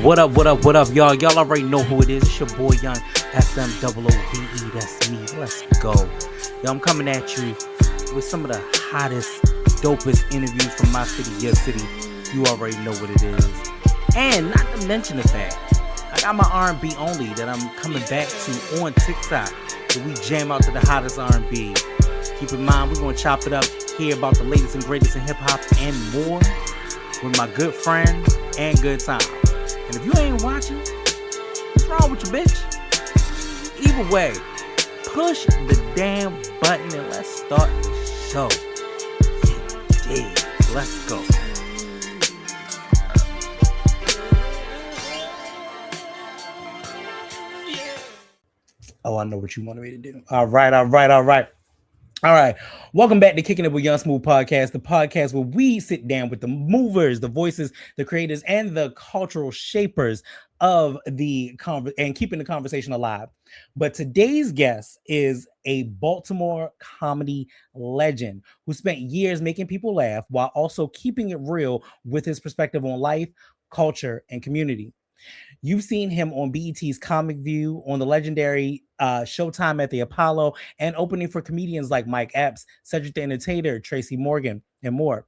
What up, what up, what up, y'all? Y'all already know who it is. It's your boy Young SMOOVE. That's me. Let's go. Yo, I'm coming at you with some of the hottest, dopest interviews from my city, your city. You already know what it is. And not to mention the fact, I got my R&B only that I'm coming back to on TikTok. Where we jam out to the hottest R&B. Keep in mind, we're going to chop it up, hear about the latest and greatest in hip-hop and more with my good friends and good times. And if you ain't watching, what's wrong with you, bitch? Either way, push the damn button and let's start the show. Yeah, let's go. Oh, I know what you wanted me to do. All right. All right, welcome back to Kickin' It with Young Smoove podcast, the podcast where we sit down with the movers, the voices, the creators, and the cultural shapers of the and keeping the conversation alive. But today's guest is a Baltimore comedy legend who spent years making people laugh while also keeping it real with his perspective on life, culture, and community. You've seen him on BET's ComicView, on the legendary Showtime at the Apollo, and opening for comedians like Mike Epps, Cedric the Entertainer, Tracy Morgan, and more.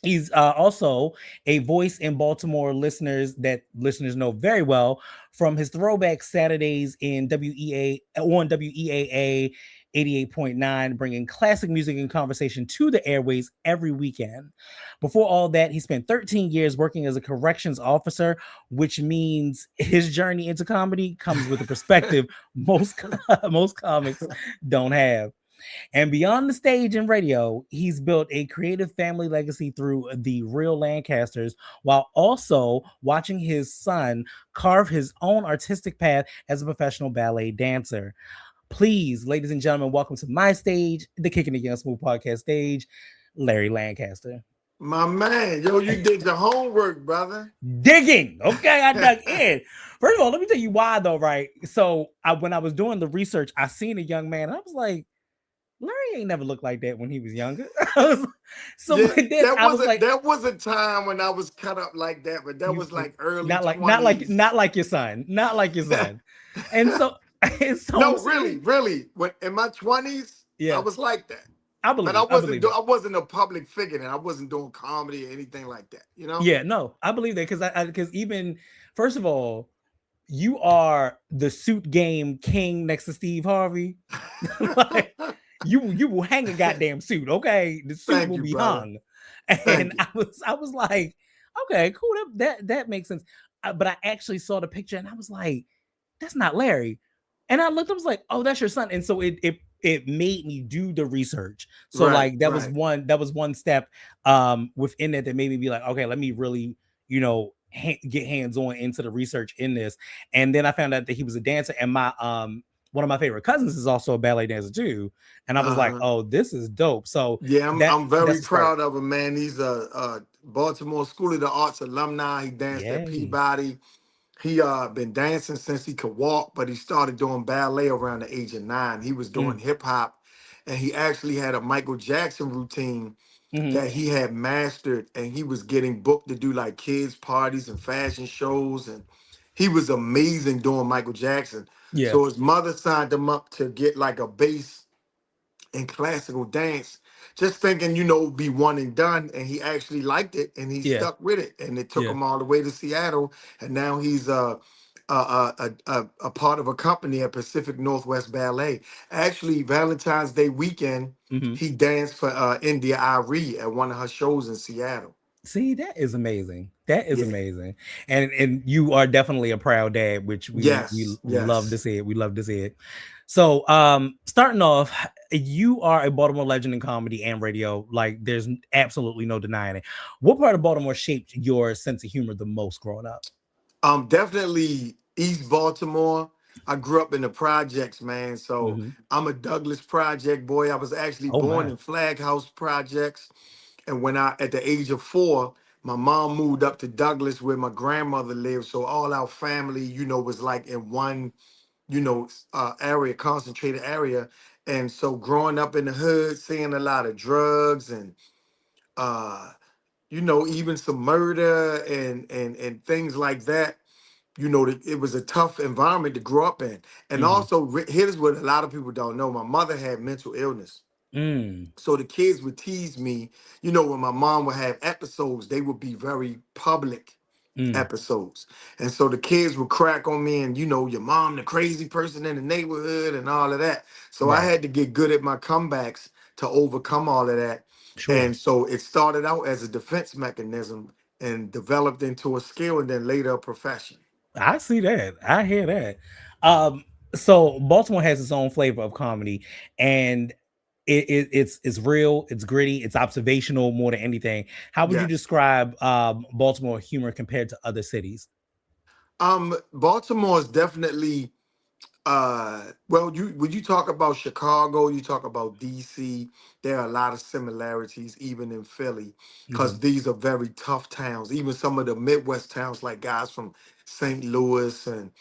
He's also a voice in Baltimore listeners know very well from his Throwback Saturdays in WEAA on WEAA 88.9, bringing classic music and conversation to the airways every weekend. Before all that, he spent 13 years working as a corrections officer, which means his journey into comedy comes with a perspective most comics don't have. And beyond the stage and radio, he's built a creative family legacy through the Real Lancasters, while also watching his son carve his own artistic path as a professional ballet dancer. Please, ladies and gentlemen, welcome to my stage, the Kickin' It Young Smoove podcast stage, Larry Lancaster. My man, yo, you did your homework, brother. Digging. Okay, I dug in. First of all, let me tell you why, though, right? So when I was doing the research, I seen a young man, and I was like, Larry ain't never looked like that when he was younger. So yeah, then I was like, there was a time when I was cut up like that, but that was like early not like 20s. not like your son. And so no, really. When in my 20s, yeah, I was like that. I believe. But I wasn't a public figure, and I wasn't doing comedy or anything like that. You know? Yeah, no, I believe that because even first of all, you are the suit game king next to Steve Harvey. Like, you will hang a goddamn suit, okay? The suit will be hung. And I was like, okay, cool, that makes sense. But I actually saw the picture and I was like, that's not Larry. And I looked, I was like, oh, that's your son. And so it made me do the research. So that was one step within that made me be like, okay, let me really, get hands-on into the research in this. And then I found out that he was a dancer, and my one of my favorite cousins is also a ballet dancer too. And I was like, oh, this is dope. So yeah, I'm very proud of him, man. He's a Baltimore School of the Arts alumni. He danced at Peabody. He been dancing since he could walk, but he started doing ballet around the age of 9. He was doing hip hop, and he actually had a Michael Jackson routine that he had mastered, and he was getting booked to do like kids parties and fashion shows, and he was amazing doing Michael Jackson. Yeah. So his mother signed him up to get like a base in classical dance, just thinking, be one and done. And he actually liked it, and he stuck with it. And it took him all the way to Seattle. And now he's a part of a company at Pacific Northwest Ballet. Actually, Valentine's Day weekend, he danced for India Ari at one of her shows in Seattle. See, that is amazing. That is amazing. And you are definitely a proud dad, which we love to see it. We love to see it. So starting off, you are a Baltimore legend in comedy and radio. Like, there's absolutely no denying it. What part of Baltimore shaped your sense of humor the most growing up? Definitely East Baltimore. I grew up in the projects, man. So I'm a Douglas Project boy. I was actually born in Flag House Projects. And when at the age of 4, my mom moved up to Douglas where my grandmother lived. So all our family, was like in one, area, concentrated area. And so growing up in the hood, seeing a lot of drugs and, even some murder and things like that. it was a tough environment to grow up in. And also, here's what a lot of people don't know: my mother had mental illness. Mm. So the kids would tease me, when my mom would have episodes, they would be very public Mm. episodes. And so the kids would crack on me and, your mom, the crazy person in the neighborhood and all of that. So I Right. had to get good at my comebacks to overcome all of that. Sure. And so it started out as a defense mechanism and developed into a skill and then later a profession. I see that. I hear that. Um, so Baltimore has its own flavor of comedy, and it's real, it's gritty, it's observational more than anything. How would you Yes. describe Baltimore humor compared to other cities? Baltimore is definitely well, you when you talk about Chicago, you talk about DC, there are a lot of similarities even in Philly, Hmm. because these are very tough towns. Even some of the Midwest towns, like guys from St. Louis and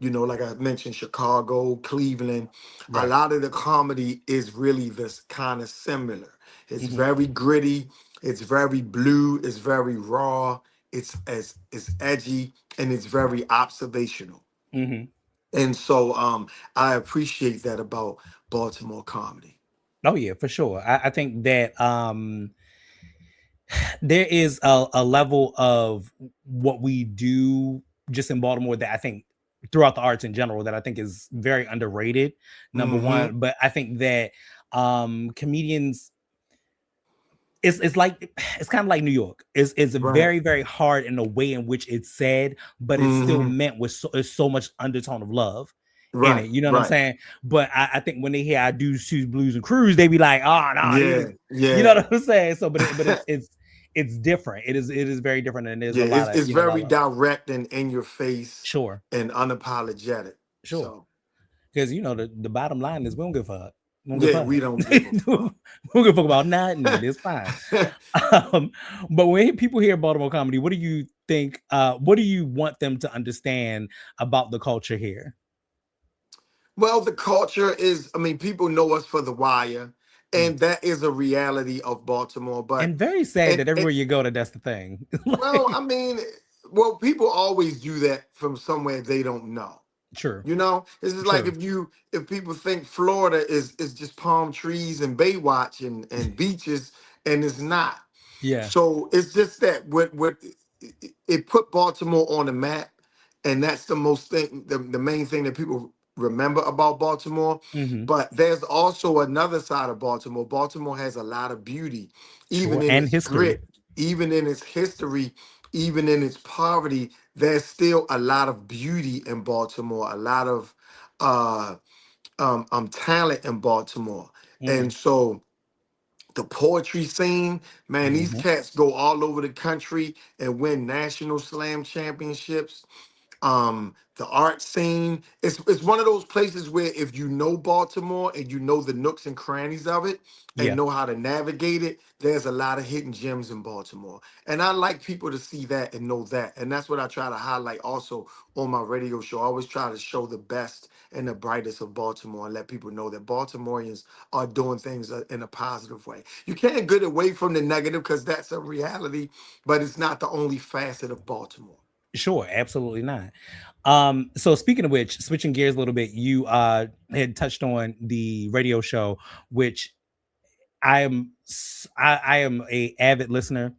like I mentioned, Chicago, Cleveland, a Right. lot of the comedy is really this kind of similar. It's Hmm. very gritty, it's very blue, it's very raw, it's edgy, and it's very observational. Hmm. And so I appreciate that about Baltimore comedy. Oh yeah, for sure. I think that there is a level of what we do just in Baltimore that I think throughout the arts in general that I think is very underrated. Number Mm-hmm. one, but I think that comedians, it's like it's kind of like New York. It's Right. very very hard in the way in which it's said, but it's still Mm-hmm. meant with it's so much undertone of love in it. Right. You know what I'm Right. saying? But I think when they hear I do shoes blues and cruise, they be like, oh no, these Yeah. is, you know Yeah. what I'm saying? So, but it's different. It is very different, and there's Yeah. a lot of It's a lot very of direct and in your face sure, and unapologetic. sure. So Because the bottom line is we don't give a fuck. We don't give yeah, a we fuck. don't give a We fuck. don't give a fuck about nothing. It's fine. Um, but when people hear Baltimore comedy, what do you think? What do you want them to understand about the culture here? Well, the culture is, I mean, people know us for The Wire, Mm. and that is a reality of Baltimore. But And very sad and, that and everywhere you go, that's the thing. well, I Like, mean, well, people always do that from somewhere they don't know. true, It's just like true. if people think Florida is just palm trees and Baywatch and beaches, and it's not. Yeah. So it's just that what it put Baltimore on the map, and that's the most thing, the main thing that people remember about Baltimore. Hmm. But there's also another side of Baltimore. Baltimore has a lot of beauty, even Sure. in And its history. grit, even in its history, even in its poverty. There's still a lot of beauty in Baltimore, a lot of uh, talent in Baltimore, and Mm. so the poetry scene, man, these Hmm. cats go all over the country and win national slam championships. The art scene, it's one of those places where if you know Baltimore and you know the nooks and crannies of it and Yeah. know how to navigate it, there's a lot of hidden gems in Baltimore. And I like people to see that and know that, and that's what I try to highlight also on my radio show. I always try to show the best and the brightest of Baltimore and let people know that Baltimoreans are doing things in a positive way. You can't get away from the negative because that's a reality, but it's not the only facet of Baltimore. Sure, absolutely not. So speaking of which, switching gears a little bit, you had touched on the radio show, which I am a avid listener.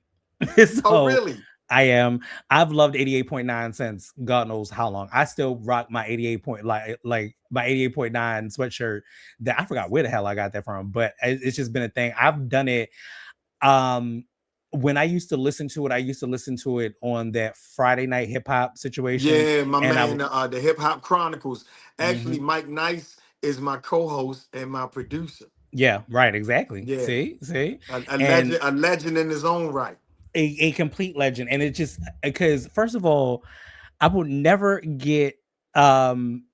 Oh, So really? I am. I've loved 88.9 since God knows how long. I still rock my 88 point like my 88.9 sweatshirt that I forgot where the hell I got that from, but it's just been a thing. I've done it. Um, when I used to listen to it, I used to listen to it on that Friday night hip hop situation, Yeah, my and I man, the Hip Hop Chronicles. Actually, mhm. Mike Nice is my co-host and my producer. Yeah, right, exactly. Yeah, See, a and legend, a legend in his own right. a complete legend. And it just because first of all, I would never get um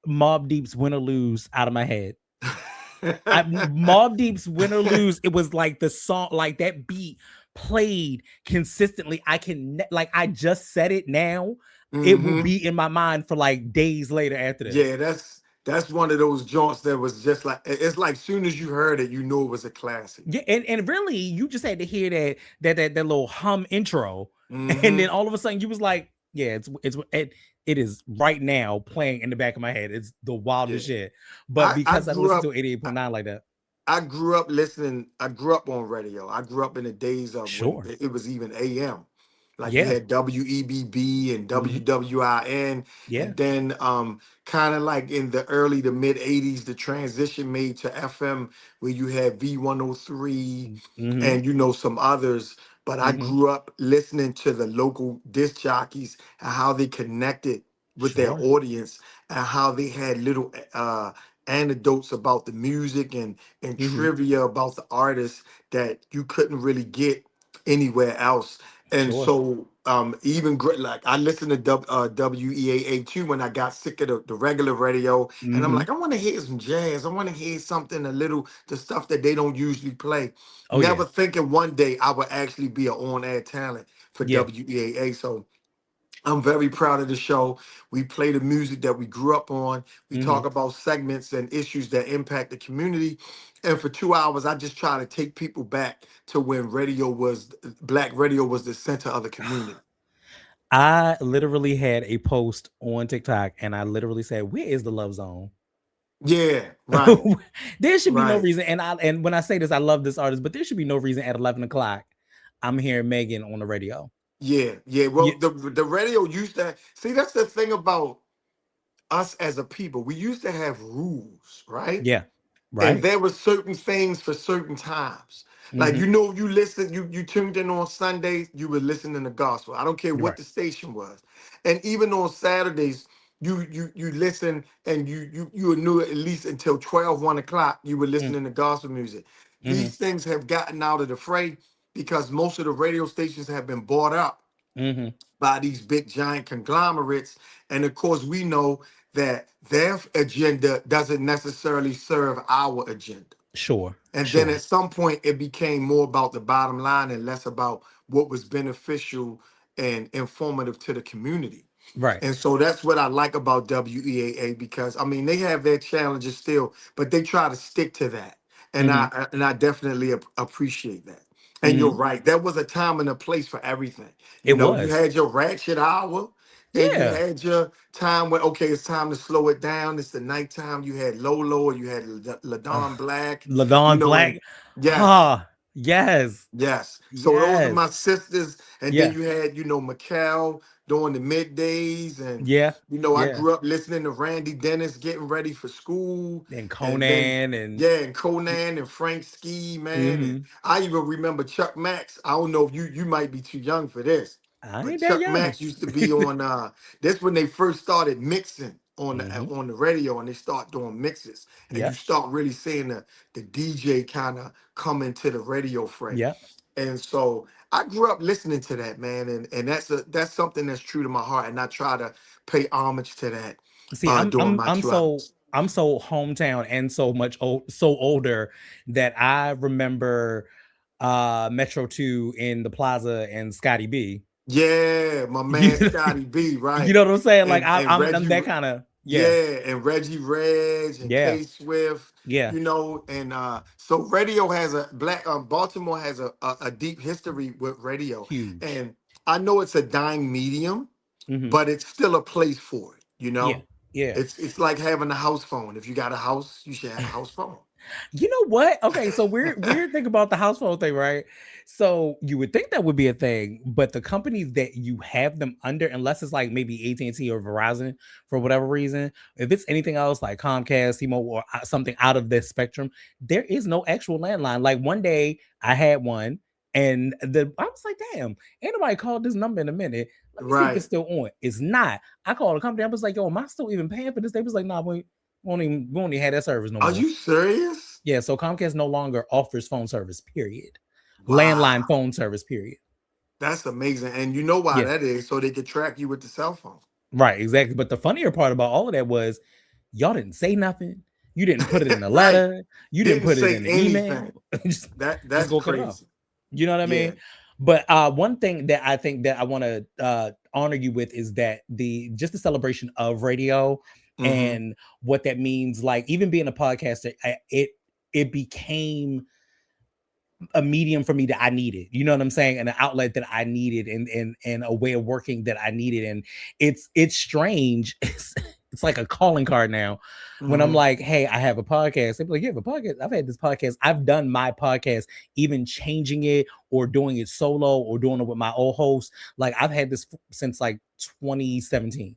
Mob Deep's Win or Lose out of my head. Mob Deep's Win or Lose, it was like the song, like that beat played consistently. Like I just said it now, it will hmm be in my mind for like days later after this. Yeah, that's one of those joints that was just like it's like soon as you heard it, you knew it was a classic. Yeah, and really, you just had to hear that little hum intro, and then hmm all of a sudden you was like, Yeah, it is right now playing in the back of my head. It's the Yeah. wildest shit. But I because I don't grew listen up. to 88.9 like that. I grew up listening. I grew up on radio. I grew up in the days of when Sure. it was even AM. Like you Yeah. had WEBB and Hmm. WWIN, Yeah. and then kind of like in the early to mid '80s, the transition made to FM, where you had V103 Hmm. and some others. But I Hmm. grew up listening to the local disc jockeys and how they connected with their Sure. audience and how they had little anecdotes about the music and Hmm. trivia about the artists that you couldn't really get anywhere else. And Sure. so even like I listened to WEAA too when I got sick of the regular radio, and I'm Hmm. like, I want to hear some jazz. I want to hear something a little, the stuff that they don't usually play. Oh yeah. Never thinking one day I would actually be an on-air talent for Yeah. WEAA. So I'm very proud of the show. We play the music that we grew up on. We Hmm. talk about segments and issues that impact the community. And for 2 hours, I just try to take people back to when black radio was the center of the community. I literally had a post on TikTok and I literally said, "Where is the love zone?" Yeah, right, There should be no right. reason. And when I say this, I love this artist, but there should be no reason at 11 o'clock I'm hearing Megan on the radio. Yeah, yeah. Yeah. Well, the radio used to see. That's the thing about us as a people. We used to have rules, right? Yeah. And Right. there were certain things for certain times. Like Hmm. you listen, you tuned in on Sundays, you were listening to gospel. I don't care what Right. the station was, and even on Saturdays, you listen and you knew at least until 1 o'clock you were listening to gospel music. Mm-hmm. These things have gotten out of the fray because most of the radio stations have been bought up Hmm. by these big giant conglomerates. And of course, we know that their agenda doesn't necessarily serve our agenda. Sure. And then Sure. at some point, it became more about the bottom line and less about what was beneficial and informative to the community. Right. And so that's what I like about WEAA because I mean they have their challenges still, but they try to stick to that, and Hmm. I definitely appreciate that. And you're Hmm. right, there was a time and a place for everything. It You was. had your ratchet hour, and you Yeah. had your time where okay, it's time to slow it down. It's the nighttime. You had Lolo, or you had Ladon Black, Ladon and Black. yes. Ha. Yes. Yes. So those are Yes. my sisters. And then Yeah. you had, Mikkel during the middays. And, Yeah. I Yeah. grew up listening to Randy Dennis getting ready for school. And And then, Conan and yeah, and Conan and Frank Ski, man. And hmm I even remember Chuck Max. I don't know if you might be too young for this, I but ain't that Chuck young. Max used to be on this when they first started mixing Hmm. on the radio and they start doing mixes. And you Yep. start really seeing the DJ kind of come into the radio fray. Yep. And so I grew up listening to that, man, and that's something that's true to my heart, and I try to pay homage to that See, during my 2 hours. I'm so hometown and so older that I remember Metro 2 in the Plaza and Scotty B. Yeah, my man You, Scotty B, you right? know what I'm saying? Like And I'm Reggie, that kind of yeah. yeah, and Reggie Reg and Yeah. K Swift, Yeah. and so radio has a black Baltimore has a deep history with radio, Huge. and I know it's a dying medium, Hmm. but it's still a place for it. Yeah. Yeah. It's like having a house phone. If you got a house, you should have a house phone. You know what? Okay, so we're thinking about the household thing, right? So you would think that would be a thing, but the companies that you have them under, unless it's like maybe AT&T or Verizon for whatever reason, if it's anything else like Comcast, T-Mobile, or something out of this spectrum, there is no actual landline. Like one day I had one, and I was like, damn, ain't nobody called this number in a minute. Let me see if it's Right. still on. It's not. I called a company. I was like, yo, am I still even paying for this? They was like, nah, we won't even have that service no Are more. you serious? Yeah, so Comcast no longer offers phone service, period. Landline Wow. phone service, period. That's amazing. And you know why Yeah, that is? So they could track you with the cell phone. right, exactly. But the funnier part about all of that was y'all didn't say nothing. You didn't put it in a Right. letter. You didn't Didn't put it say in an anything. email. just, just That's go cut it off. crazy. You know what I Yeah. mean? But one thing that I think that I want to honor you with is that the celebration of radio Hmm. and what that means. Like even being a podcaster, it became a medium for me that I needed. You know what I'm saying? And an outlet that I needed, and a way of working that I needed. And it's strange. It's like a calling card now. When I'm Mm-hmm. like, hey, I have a podcast. They're like, you have a podcast? I've had this podcast. I've done my podcast, even changing it or doing it solo or doing it with my old host. Like I've had this since like 2017,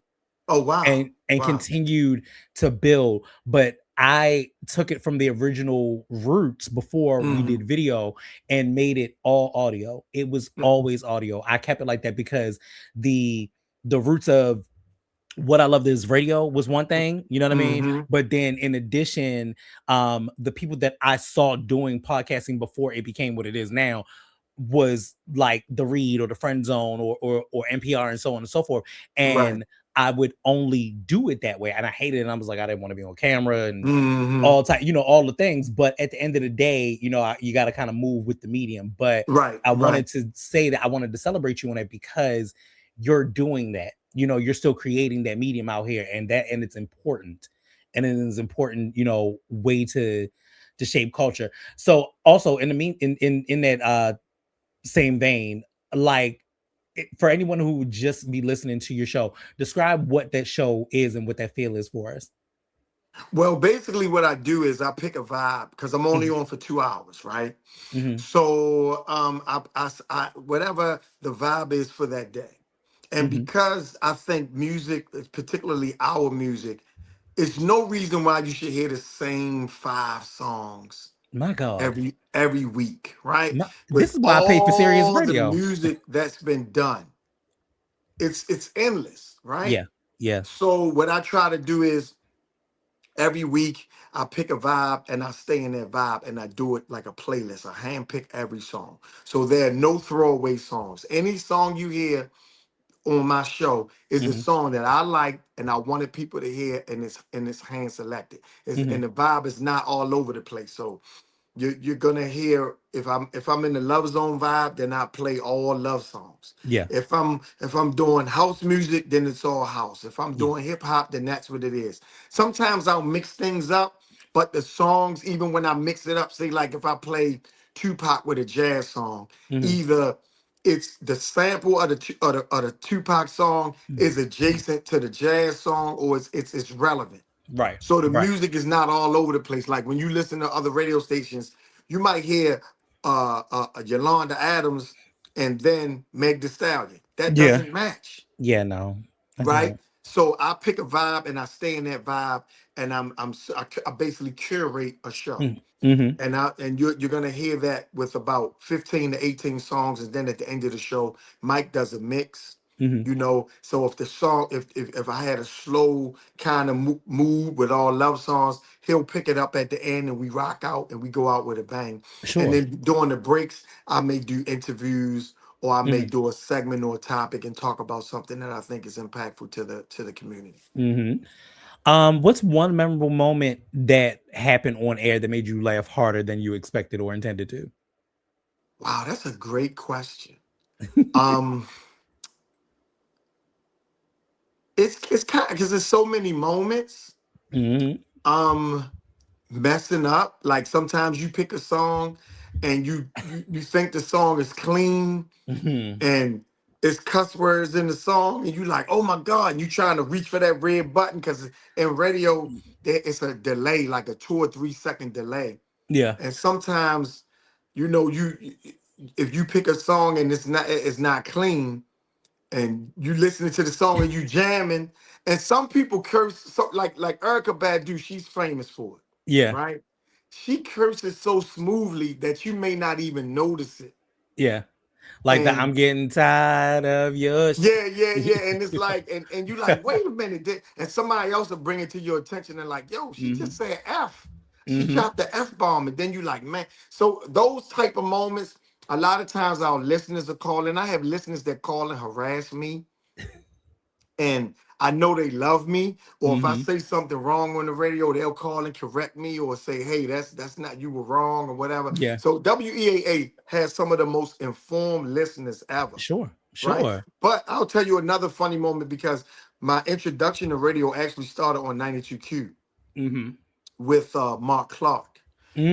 Oh wow. and Wow. continued to build. But I took it from the original roots before we Mm-hmm. did video and made it all audio. It was always audio. I kept it like that because the roots of what I loved is radio was one thing, you know what I mean? Mm-hmm. But then in addition, the people that I saw doing podcasting before it became what it is now was like the Read or the Friend Zone or NPR and so on and so forth. Right. And I would only do it that way. And I hated it. And I was like, I didn't want to be on camera and Mm-hmm. all time, all the things. But at the end of the day, you got to kind of move with the medium. But Right. I Right. wanted to say that I wanted to celebrate you on it because you're doing that. You're still creating that medium out here, and it's important. And it is important, way to shape culture. So also in the in that same vein, like for anyone who would just be listening to your show, describe what that show is and what that feel is for us. Well, basically, what I do is I pick a vibe because I'm only Mhm, on for 2 hours, right? mhm, So, whatever the vibe is for that day, and mhm. because I think music, particularly our music, it's no reason why you should hear the same 5 songs My God, every week, right? this With is why I pay for Sirius all the Radio. music that's been done, it's endless, right? Yeah, yeah. So what I try to do is every week I pick a vibe and I stay in that vibe and I do it like a playlist. I handpick every song. So there are no throwaway songs. Any song you hear on my show is a Hmm, song that I like and I wanted people to hear, and it's hand selected. hmm. And the vibe is not all over the place. So you're gonna hear, if I'm in the love zone vibe, then I play all love songs. Yeah, If I'm doing house music, then it's all house. If I'm yeah. doing hip hop, then that's what it is. Sometimes I'll mix things up, but the songs, even when I mix it up, say like if I play Tupac with a jazz song, Hmm, either it's the sample of the Tupac song is adjacent to the jazz song, or it's relevant. right, So the right. music is not all over the place. Like when you listen to other radio stations, you might hear Yolanda Adams and then Meg Thee Stallion. That Yeah, doesn't match, yeah. No, I right? don't. So I pick a vibe and I stay in that vibe, and I basically curate a show. Mm-hmm. And you're gonna hear that with about 15 to 18 songs, and then at the end of the show, Mike does a mix. Hmm. So if the song, if I had a slow kind of mood with all love songs, he'll pick it up at the end, and we rock out and we go out with a bang. And Sure. then during the breaks, I may do interviews, or I may Hmm. do a segment or a topic and talk about something that I think is impactful to the community. Hmm. What's one memorable moment that happened on air that made you laugh harder than you expected or intended to? Wow, that's a great question. Um, it's kind of because there's so many moments. Hmm. Um, Messing up. Like sometimes you pick a song and you think the song is clean Hmm. and it's cuss words in the song, and you like, oh my God, and you trying to reach for that red button because in radio it's a delay, like a 2 or 3 second delay. Yeah. And sometimes, you if you pick a song and it's not clean, and you listening to the song and you jamming, and some people curse, so like Erica Badu, she's famous for it, Yeah. right? She curses so smoothly that you may not even notice it. Yeah. Like the And I'm getting tired of your yeah, yeah, yeah. And it's like, and you like, wait a minute, and somebody else will bring it to your attention and like, yo, she Hmm. just said F. She Hmm. dropped the F bomb, and then you like, man. So those type of moments, a lot of times our listeners are calling. I have listeners that call and harass me, and I know they love me. Or if I Hmm. say something wrong on the radio, they'll call and correct me or say, "Hey, that's not, you were wrong," or whatever. Yeah. So WEAA has some of the most informed listeners ever, Sure. right? Sure. But I'll tell you another funny moment, because my introduction to radio actually started on 92Q Hmm. with Mark Clark.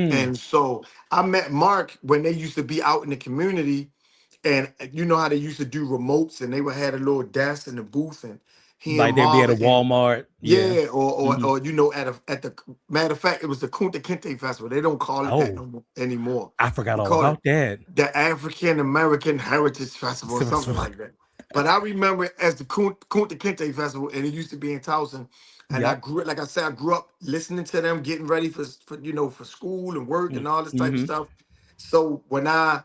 And so I met Mark when they used to be out in the community, and you know how they used to do remotes, and they would have a little desk in the booth, and he and Like they'd be at a Marlon and Walmart. Yeah. yeah, Hmm. or you know at the matter of fact, it was the Kunta Kinte Festival. They don't call it that Oh, no more anymore. I forgot They all call it about that. the African American Heritage Festival or something like that. But I remember it as the Kunta Kinte Festival, and it used to be in Towson. And I Yep. grew, like I said, I grew up listening to them, getting ready for you know for school and work and all this type of Mm-hmm. stuff. So when I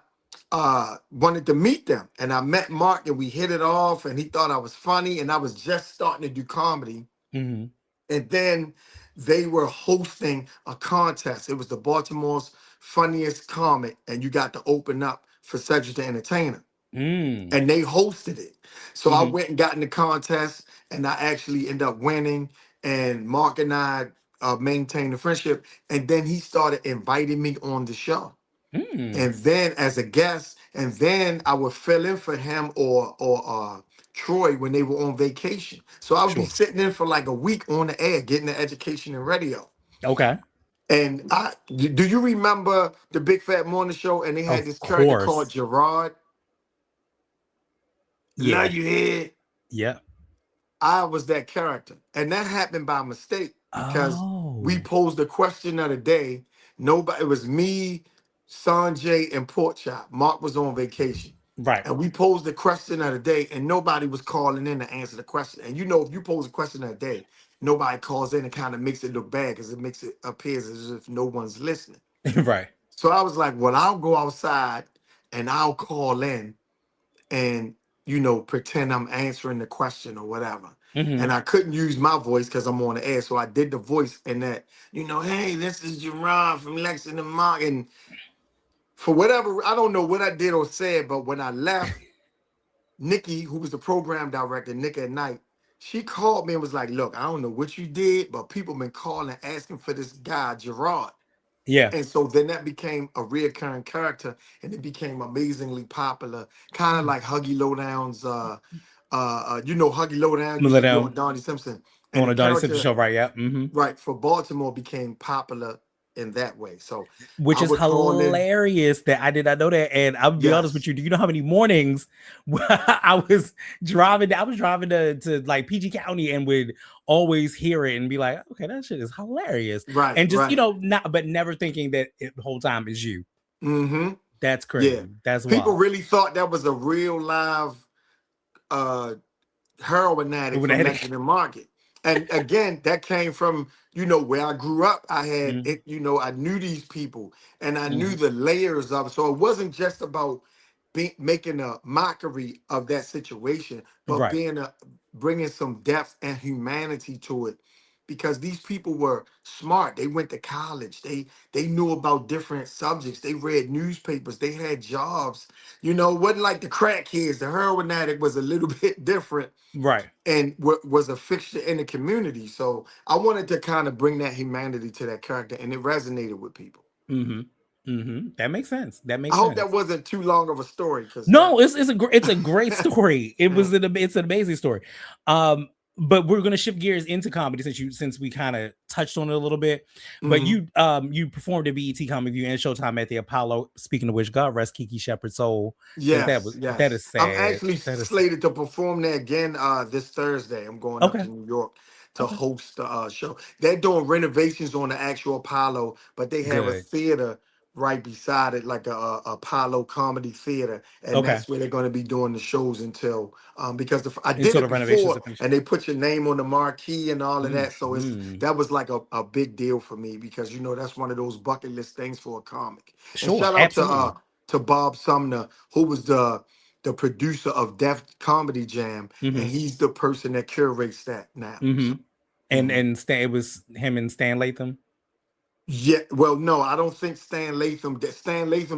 wanted to meet them, and I met Mark, and we hit it off, and he thought I was funny, and I was just starting to do comedy, Mm-hmm. and then they were hosting a contest. It was the Baltimore's funniest comic, and you got to open up for Cedric the Entertainer. Mm. And they hosted it. So I Mm-hmm. went and got in the contest, and I actually ended up winning. And Mark and I maintained a friendship. And then he started inviting me on the show. Mm. And then as a guest, and then I would fill in for him or Troy when they were on vacation. So I would be Sure. sitting in for like a week on the air, getting the education in radio. Okay. And do you remember the Big Fat Morning Show? And they had Of this character called course. Gerard. Yeah. Love you here. Yeah. I was that character. And that happened by mistake because we Oh. posed the question of the day. Nobody, it was me, Sanjay, and Porkchop. Mark was on vacation. Right. And we posed the question of the day, and nobody was calling in to answer the question. And you know, if you pose a question of the day, nobody calls in and kind of makes it look bad because it makes it appears as if no one's listening. Right. So I was like, well, I'll go outside and I'll call in and pretend I'm answering the question or whatever. Mm-hmm. And I couldn't use my voice because I'm on the air, so I did the voice in that, hey, this is Gerard from Lexington Mark. And for whatever, I don't know what I did or said, but when I left, Nikki, who was the program director, Nick at Night, she called me and was like, look, I don't know what you did, but people been calling asking for this guy, Gerard. Yeah. And so then that became a reoccurring character, and it became amazingly popular, kind of like Huggy Lowdown's. Huggy Lowdown used Let to be on down Donnie Simpson, and on the a Donnie Simpson character, show, right? Yeah. Mm-hmm. right, for Baltimore became popular in that way. So Which I is would call in. hilarious that I did not know that. And I'll be honest with Yes, you. Do you know how many mornings I was driving? I was driving to like PG County and would always hear it and be like, okay, that shit is hilarious. right, And just, right. not, but never thinking that the whole time is you. Mm-hmm. That's Yeah, crazy. That's people wild. really thought that was a real live uh heroin addict When from I Lexington Market. And again, that came from, where I grew up. I had mm-hmm. it, I knew these people and I knew Mm-hmm. the layers of it. So it wasn't just about making a mockery of that situation, but Right. bringing some depth and humanity to it. Because these people were smart. They went to college. They knew about different subjects. They read newspapers. They had jobs. It wasn't like the crack kids. The heroin addict was a little bit different Right. and was a fixture in the community. So I wanted to kind of bring that humanity to that character, and it resonated with people. Mm-hmm. Mm-hmm. That makes sense. That I makes hope that sense. wasn't too long of a story, because that. No, it's a great story. It's an amazing story. But we're gonna shift gears into comedy since we kind of touched on it a little bit. But Mhm. you performed at BET Comic View and Showtime at the Apollo. Speaking of which, God rest Kiki Shepherd's soul, because Yes, that yes. is I'm sad. actually That is sad. slated to perform there again this Thursday. I'm going up Okay. to New York to Okay. host the show. They're doing renovations on the actual Apollo, but they have a Good. theater right beside it, like a Apollo Comedy Theater, and Okay. that's where they're going to be doing the shows until because I did Until it the renovations before, are finished. and they put your name on the marquee and all of that. So Mm-hmm. that was like a big deal for me because that's one of those bucket list things for a comic. And Sure. shout out Absolutely. to Bob Sumner, who was the producer of Def Comedy Jam, and Mm-hmm. he's the person that curates that now. Mm-hmm. So, mhm. And Stan, it was him and Stan Latham. Yeah, well, no, I don't think Stan Latham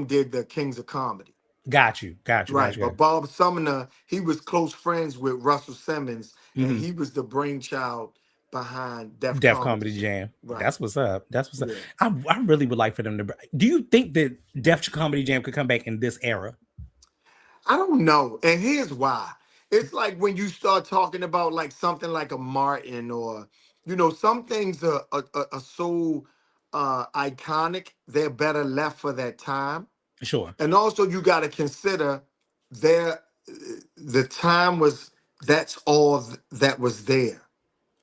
did the Kings of Comedy, Got you. Got you. Got right? you. But Bob Sumner, he was close friends with Russell Simmons, and Mm-hmm. he was the brainchild behind Def Def Comedy Comedy Jam, Jam. right? That's what's up. That's what's up. Yeah. I really would like for them to. Do you think that Def Comedy Jam could come back in this era? I don't know. And here's why. It's like when you start talking about like something like a Martin or, some things are so iconic, they're better left for that time. Sure. And also you got to consider their the time was that's all that was there.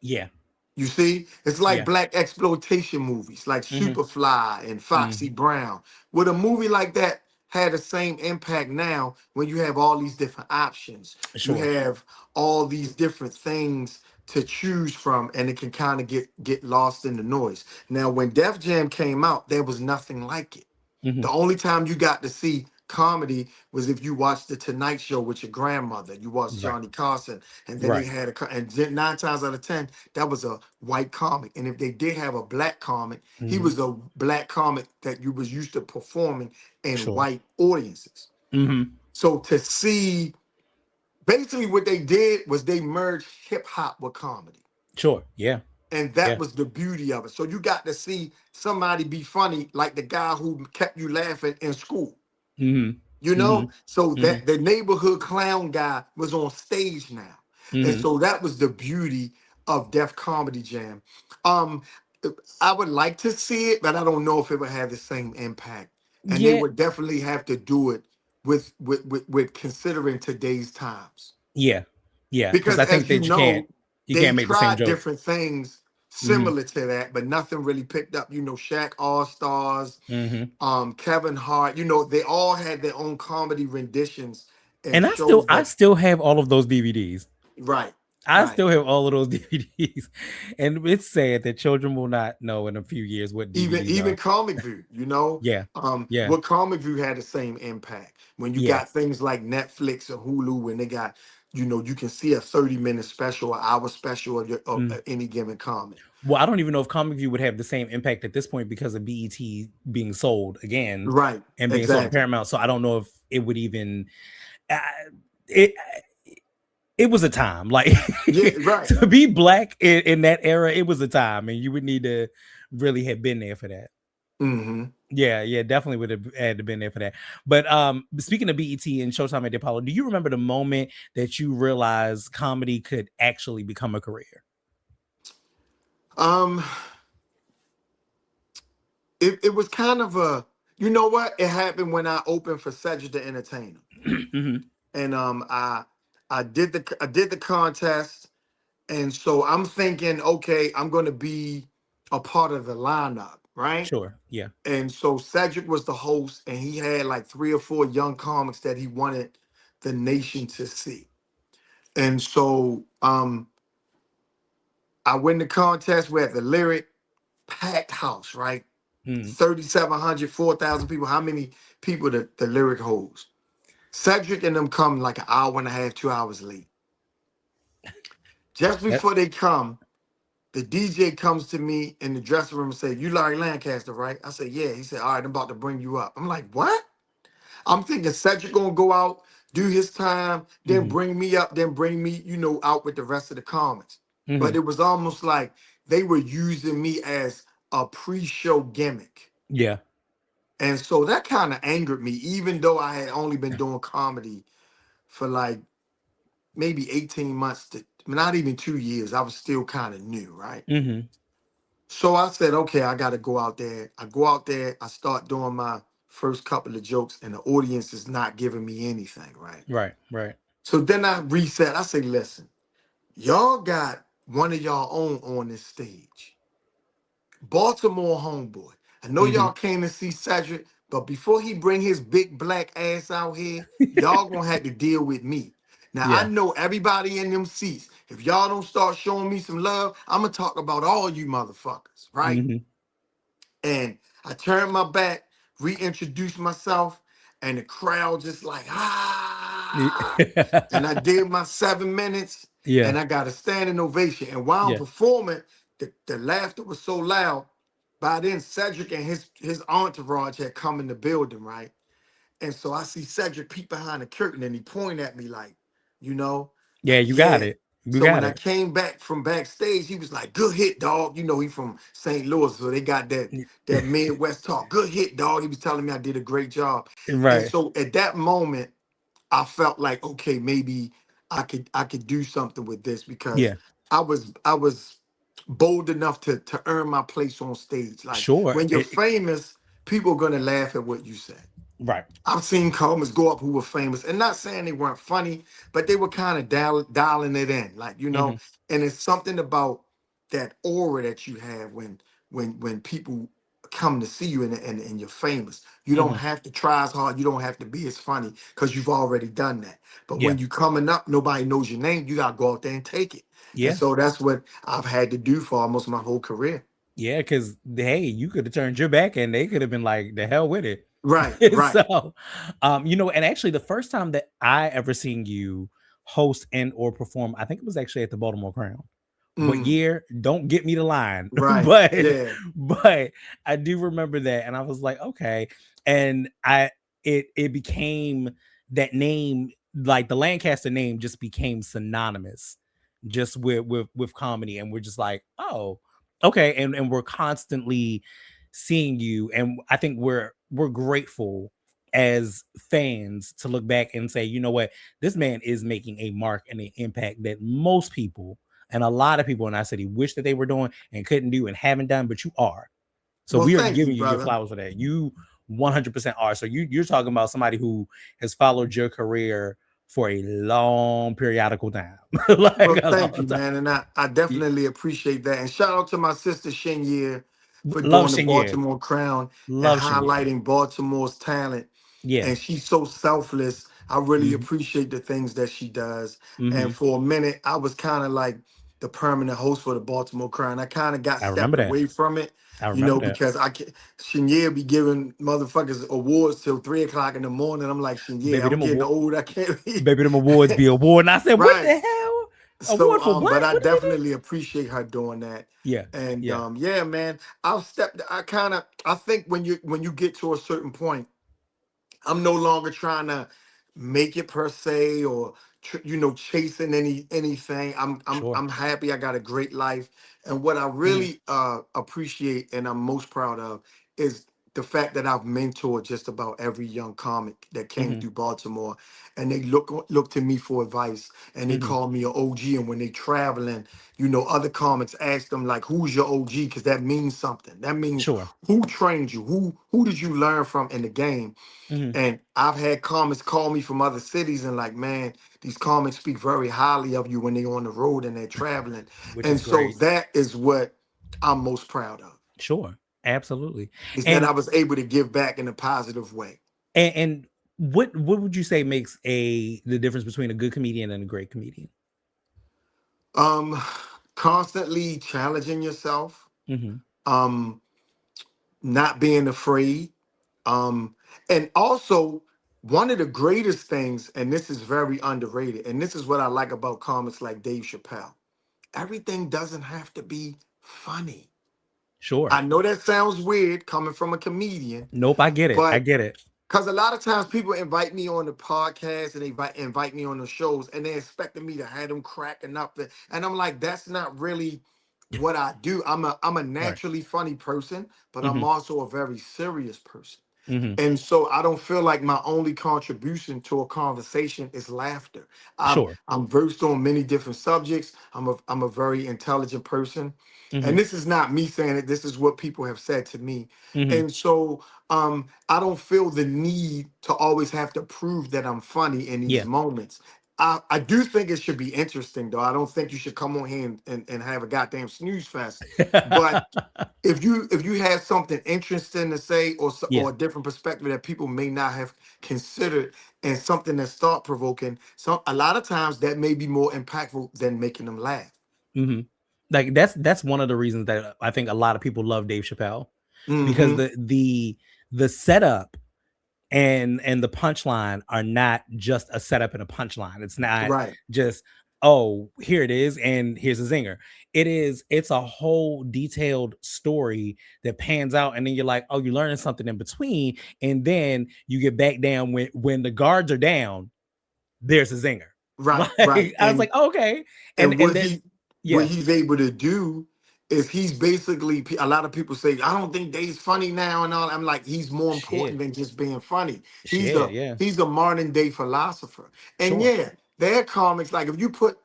Yeah. You see, it's like Yeah. black exploitation movies like Mm-hmm. Superfly and Mm-hmm. Foxy Brown. Would a movie like that had the same impact now when you have all these different options? You Sure. have all these different things to choose from, and it can kind of get lost in the noise. Now, when Def Jam came out, there was nothing like it. Mm-hmm. The only time you got to see comedy was if you watched the Tonight Show with your grandmother. You watched Right. Johnny Carson, and then they Right. had and 9 times out of 10, that was a white comic. And if they did have a black comic, he Mm-hmm. was a black comic that you was used to performing in Sure. white audiences. Mm-hmm. So to see, basically what they did was they merged hip hop with comedy. Sure. Yeah. And that Yeah. was the beauty of it. So you got to see somebody be funny, like the guy who kept you laughing in school. Mm-hmm. You Mm-hmm. know, so Mm-hmm. that the neighborhood clown guy was on stage now. And Mm-hmm. so that was the beauty of Def Comedy Jam. Um, I would like to see it, but I don't know if it would have the same impact. And they Yeah. would definitely have to do it with considering today's times. Yeah. Yeah. Because Because I think as you that know, you they can't make the same tried jokes. different things Mm-hmm. similar to that, but nothing really picked up. You know, Shaq All Stars, Mm-hmm. Kevin Hart, you know, they all had their own comedy renditions and And shows I that still have all of those DVDs. right, I right. still have all of those DVDs. And it's sad that children will not know in a few years what DVDs Even are. Comic View, you know, Yeah. Yeah. what Comic View had the same impact. When you Yeah. got things like Netflix or Hulu, when they got, you know, you can see a 30-minute special, an hour special of Mm. any given comic. Well, I don't even know if Comic View would have the same impact at this point because of BET being sold again Right, and being sold to exactly. Paramount. So I don't know if it would even. Uh, it it was a time like Yeah, right. to be black in that era. It was a time, and you would need to really have been there for that. Hmm. Yeah, yeah, definitely would have had to been there for that. But speaking of BET and Showtime at the Apollo, do you remember the moment that you realized comedy could actually become a career? Um, it was kind of a, you know what? It happened when I opened for Cedric the Entertainer. Mm-hmm. And I did the contest, and so I'm thinking, okay, I'm gonna be a part of the lineup, right? Sure. Yeah. And so Cedric was the host, and he had like 3 or 4 young comics that he wanted the nation to see. And so I win the contest. We're at the Lyric, packed house, right? Mm-hmm. 3,700, 4,000 people. How many people the Lyric holds? Cedric and them come like an hour and a half, 2 hours late. Just That, before they come, the DJ comes to me in the dressing room and say, "You Larry Lancaster, right?" I said, "Yeah." He said, "All right, I'm about to bring you up." I'm like, "What?" I'm thinking Cedric gonna go out, do his time, then mm-hmm. bring me up, then bring me, out with the rest of the comics. Mm-hmm. But it was almost like they were using me as a pre-show gimmick. Yeah. And so that kind of angered me, even though I had only been doing comedy for like maybe 18 months to not even 2 years. I was still kind of new, right? Mm-hmm. So I said, okay, I got to go out there. I go out there, I start doing my first couple of jokes, and the audience is not giving me anything, right? Right. Right. So then I reset. I say, listen, y'all got one of y'all own on this stage. Baltimore homeboy. I know Mm-hmm. y'all came to see Cedric, but before he bring his big black ass out here, y'all gonna have to deal with me. Now I Yeah. know everybody in them seats. If y'all don't start showing me some love, I'm gonna talk about all you motherfuckers, right? Mm-hmm. And I turned my back, reintroduced myself, and the crowd just like, ah. And I did my 7 minutes, Yeah. and I got a standing ovation. And while I'm Yeah. performing, the laughter was so loud. By then, Cedric and his entourage had come in the building, right? And so I see Cedric peek behind the curtain, and he pointed at me you know, Yeah. like, You got yeah. it. You So when got I it. came back from backstage, he was like, "Good hit, dog." You know, he from St. Louis, so they got that Midwest talk. "Good hit, dog." He was telling me I did a great job. And Right. so at that moment, I felt like, okay, maybe I could do something with this because Yeah. I was bold enough to earn my place on stage. Like Sure. when you're famous, people are gonna laugh at what you say. Right. I've seen comics go up who were famous, and not saying they weren't funny, but they were kind of dialing it in, like Hmm. And it's something about that aura that you have when people come to see you and you're famous. You don't Hmm. have to try as hard. You don't have to be as funny because you've already done that. But Yeah. when you coming up, nobody knows your name. You gotta go out there and take it. And Yeah. so that's what I've had to do for almost my whole career. Yeah. Because hey, you could have turned your back, and they could have been like, "The hell with it." Right, right. So, and actually, the first time that I ever seen you host and or perform, I think it was actually at the Baltimore Crown. What Mm, year? Don't get me the line, right. but Yeah. but I do remember that, and I was like, okay, and it became that name, like the Lancaster name, just became synonymous, just with comedy, and we're just like, oh, okay, and we're constantly seeing you, and I think we're grateful as fans to look back and say, you know what, this man is making a mark and an impact that most people and a lot of people in our city wish that they were doing and couldn't do and haven't done, but you are. So Well, we are thank you, giving you your brother. flowers for that. You 100% are. So you're talking about somebody who has followed your career for a long periodical time, like Well, a thank long you, time. man. And I Yeah. definitely appreciate that. And shout out to my sister Year for Love doing the Shinye. Baltimore Crown and Love Shinye. highlighting Baltimore's talent. Yeah. And she's so selfless. I really Hmm. appreciate the things that she does. And Hmm. for a minute, I was kind of like the permanent host for the Baltimore Crown. I kind of got I remember stepped that. away from it, I remember that. because I can Shinye be giving motherfuckers awards till 3 o'clock in the morning. I'm like, Shinye, Baby, I'm them getting award, old. I can't be. baby, them awards be award. And I said, what Right. the hell? So Award for but what? I What did we do? definitely appreciate her doing that. Yeah. And Yeah. yeah, man, I think when you get to a certain point, I'm no longer trying to make it per se or chasing anything. Sure. I'm happy. I got a great life, and what I Hmm. really appreciate and I'm most proud of is the fact that I've mentored just about every young comic that came Hmm. through Baltimore, and they look to me for advice, and they Hmm. call me an OG. And when they traveling, other comics ask them like, "Who's your OG?" Because that means something. That means Sure. who trained you, who did you learn from in the game. Hmm. And I've had comics call me from other cities and like, man, these comics speak very highly of you when they're on the road and they're traveling. Which And is so great. that is what I'm most proud of, Sure. Absolutely. is that I And was able to give back in a positive way. and what would you say makes the difference between a good comedian and a great comedian? Um, Constantly challenging yourself, Hmm. um, not being afraid. And also one of the greatest things, and this is very underrated, and this is what I like about comics like Dave Chappelle. Everything doesn't have to be funny. Sure. I know that sounds weird coming from a comedian, Nope. I get it. I but get it. because a lot of times people invite me on the podcast and they invite me on the shows and they expecting me to have them cracking up. And I'm like, that's not really what I do. I'm a Right. naturally funny person, but I'm Hmm. also a very serious person. Hmm. And so I don't feel like my only contribution to a conversation is laughter. Sure. I'm versed on many different subjects. I'm a very intelligent person. And Hmm. this is not me saying it, this is what people have said to me. Hmm. And so I don't feel the need to always have to prove that I'm funny in these Yeah. moments. I do think it should be interesting though. I don't think you should come on here and have a goddamn snooze fest. But if you have something interesting to say Yeah. or a different perspective that people may not have considered and something that's thought provoking, so a lot of times that may be more impactful than making them laugh. Hmm. Like that's one of the reasons that I think a lot of people love Dave Chappelle, because Hmm. the setup and the punchline are not just a setup and a punchline. It's not Right, just, oh, here it is and here's a zinger. It's a whole detailed story that pans out, and then you're like, oh, you're learning something in between, and then you get back down when the guards are down, there's a zinger. right, right. Like I was like, okay. and And and then what yeah. he's able to do is he's basically, a lot of people say, I don't think Dave's funny now and all. I'm like, he's more important Shit. than just being funny. He's Shit, a yeah. he's a modern day philosopher. And Sure. yeah, their comics, like if you put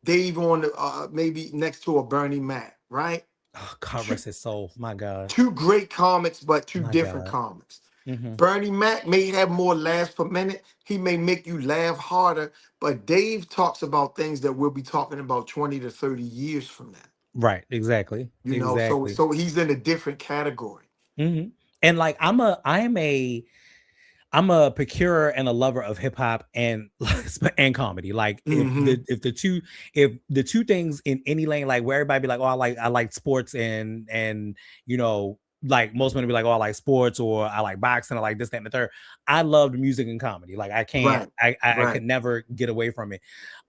Dave on maybe next to a Bernie Mac, right? Oh, God Two, rest his soul. My God. two great comics, but two My different God. comics. Hmm. Bernie Mac may have more laughs per minute. He may make you laugh harder, but Dave talks about things that we'll be talking about 20 to 30 years from now. Right. Exactly. You know, so Exactly. so he's in a different category. Hmm. And like I'm a procurer and a lover of hip hop and and comedy. Like Mm-hmm. if the two things in any lane, like where everybody be like, oh, I like sports and you know, like most men be like, oh, I like sports or I like boxing, I like this, that, and the third. I loved music and comedy. Like Right. I Right. could never get away from it.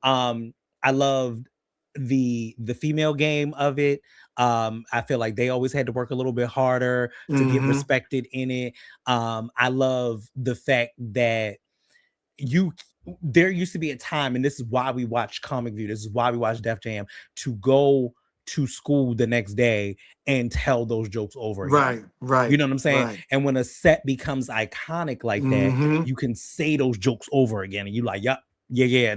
I loved the female game of it. I feel like they always had to work a little bit harder to get Mm-hmm. respected in it. I love the fact that you there used to be a time, and this is why we watch ComicView, this is why we watch Def Jam, to go to school the next day and tell those jokes over again. Right. You Right. know what I'm saying? Right. And when a set becomes iconic like that, Mm-hmm. you can say those jokes over again, and you like, yep, yeah,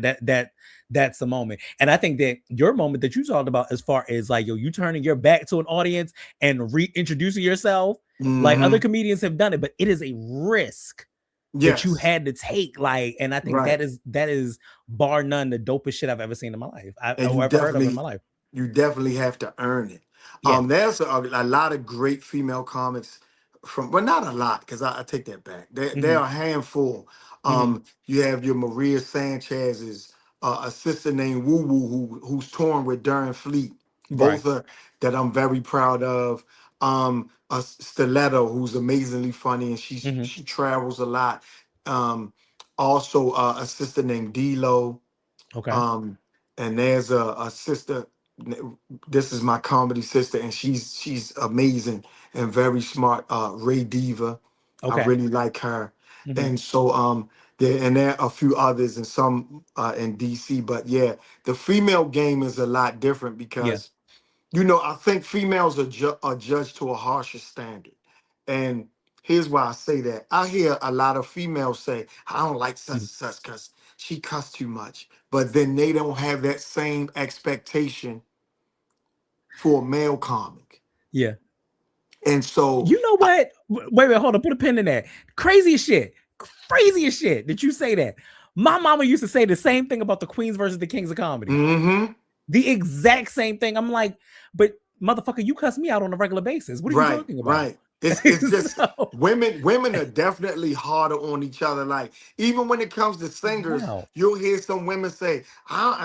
that's the moment. And I think that your moment that you talked about, as far as like, yo, you turning your back to an audience and reintroducing yourself, like other Mm-hmm. comedians have done it, but it is a risk that you Yes. had to take. Like, and I think Right. that is bar none the dopest shit I've ever seen in my life. And Or ever heard of in my life. you definitely have to earn it. Yeah. There's a lot of great female comics from, well, not a lot, because I take that back. There Hmm. are a handful. Hmm. You have your Maria Sanchez's, a sister named Woo Woo who's touring with Darren Fleet. Right. Both are that I'm very proud of. A Stiletto who's amazingly funny, and Hmm. she travels a lot. Um, Also, a sister named D-Lo. Okay. um, and there's a sister. This is my comedy sister, and she's amazing and very smart. Ray Diva, I Okay. really like her, Hmm. and so there are a few others and some in DC, but yeah, the female game is a lot different Yeah. because I think females are judged to a harsher standard. And here's why I say that. I hear a lot of females say, I don't like such and Mhm. such because she cussed too much. But then they don't have that same expectation for a male comic. Yeah. And so, You know what? Wait, hold on. Put a pin in that. Craziest shit. Craziest shit. Did you say that? My mama used to say the same thing about the Queens versus the Kings of Comedy. mm-hmm, The exact same thing. I'm like, but motherfucker, you cuss me out on a regular basis. What are you right, talking about? right. It's just So, women are definitely harder on each other. Like even when it comes to singers, wow. you'll hear some women say,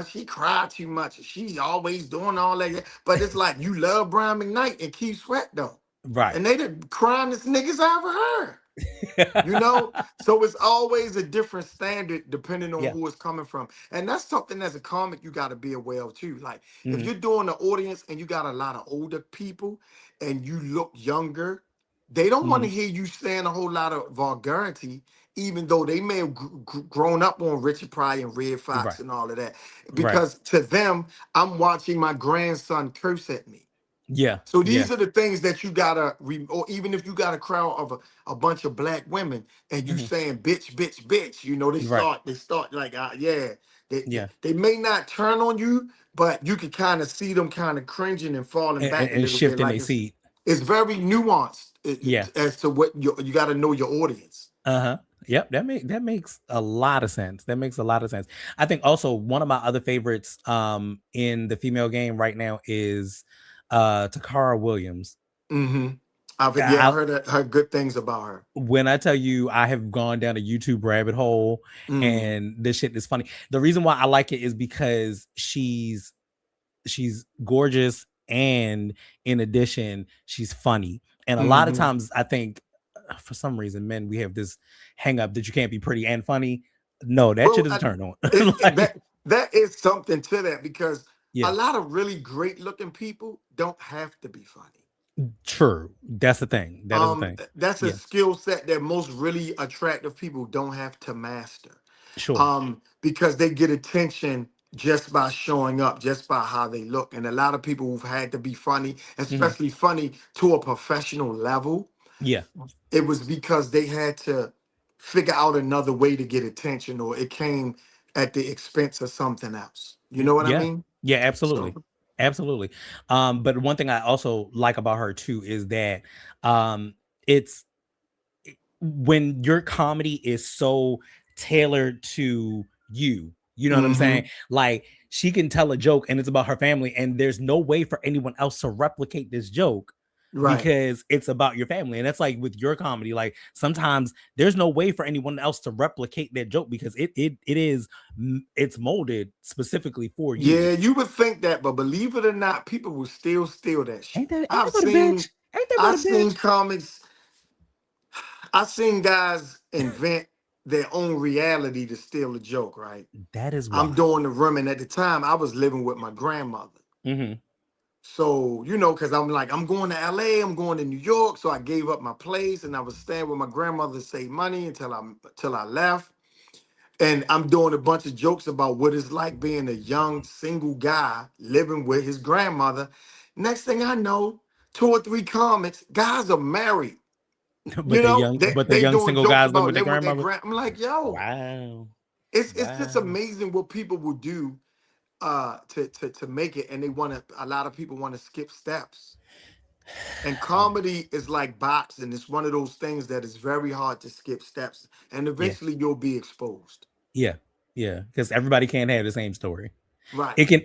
she cried too much. She's always doing all that. But it's like you love Brian McKnight and Keith Sweat though. Right. And they the crimeest niggas I ever heard. So it's always a different standard depending on Yeah. who it's coming from. And that's something as a comic you got to be aware of too. Like if Hmm. you're doing the audience and you got a lot of older people and you look younger, they don't want Hmm. to hear you saying a whole lot of vulgarity, even though they may have grown up on Richard Pryor and Red Fox Right. and all of that. Right. Because to them, I'm watching my grandson curse at me. Yeah. So Yeah. these are the things that you gotta, or even if you got a crowd of a bunch of black women and you Hmm. saying bitch, bitch, bitch, Right. they start like, yeah, Yeah. they may not turn on you, but you can kind of see them kind of cringing and falling back a And little bit. shifting Like they seat. it's very nuanced Yeah. as to what you got to know your audience. Uh-huh. Yep, that makes a lot of sense. That makes a lot of sense. I think also one of my other favorites in the female game right now is Takara Williams. Mm-hmm. I I, heard good things about her. when I tell you I have gone down a YouTube rabbit hole Mm, and this shit is funny. The reason why I like it is because she's gorgeous, and in addition she's funny. And a lot of mm-hmm. times I think for some reason men, we have this hang up that you can't be pretty and funny. No, that shit Well, is a turn on. that Like, that is something to that because a yeah, lot of really great looking people don't have to be funny. true. That's the thing. That is the thing. That's a Yeah, skill set that most really attractive people don't have to master. sure. Because they get attention just by showing up, just by how they look. And a lot of people who've had to be funny, Mhm. especially funny to a professional level, Yeah, it was because they had to figure out another way to get attention, or it came at the expense of something else. You know what I yeah, mean? yeah, So absolutely. Absolutely. But one thing I also like about her too is that it's when your comedy is so tailored to you know what I'm saying? Mm-hmm. Like she can tell a joke and it's about her family, and there's no way for anyone else to replicate this joke Right. because it's about your family. And that's like with your comedy, like sometimes there's no way for anyone else to replicate that joke because it's molded specifically for you. Yeah, you would think that, but believe it or not, people will still steal that Ain't shit. that ain't that about a bitch? Ain't that about I've a seen bitch? comics, I've seen guys invent their own reality to steal a joke, right? That is I'm wild. doing the room, and at the time I was living with my grandmother. Mm-hmm. So, because I'm like, I'm going to LA, I'm going to New York. So I gave up my place and I was staying with my grandmother to save money until I left. And I'm doing a bunch of jokes about what it's like being a young single guy living with his grandmother. Next thing I know, two or three comics, guys are married. They But the they young doing single jokes guys live about with their living with their grandmother. grand. I'm like, yo, Wow. it's just Wow. amazing what people will do to make it, and a lot of people want to skip steps. And comedy is like boxing. It's one of those things that is very hard to skip steps, and Yeah. eventually you'll be exposed. Yeah. Yeah. Because everybody can't have the same story. Right. It can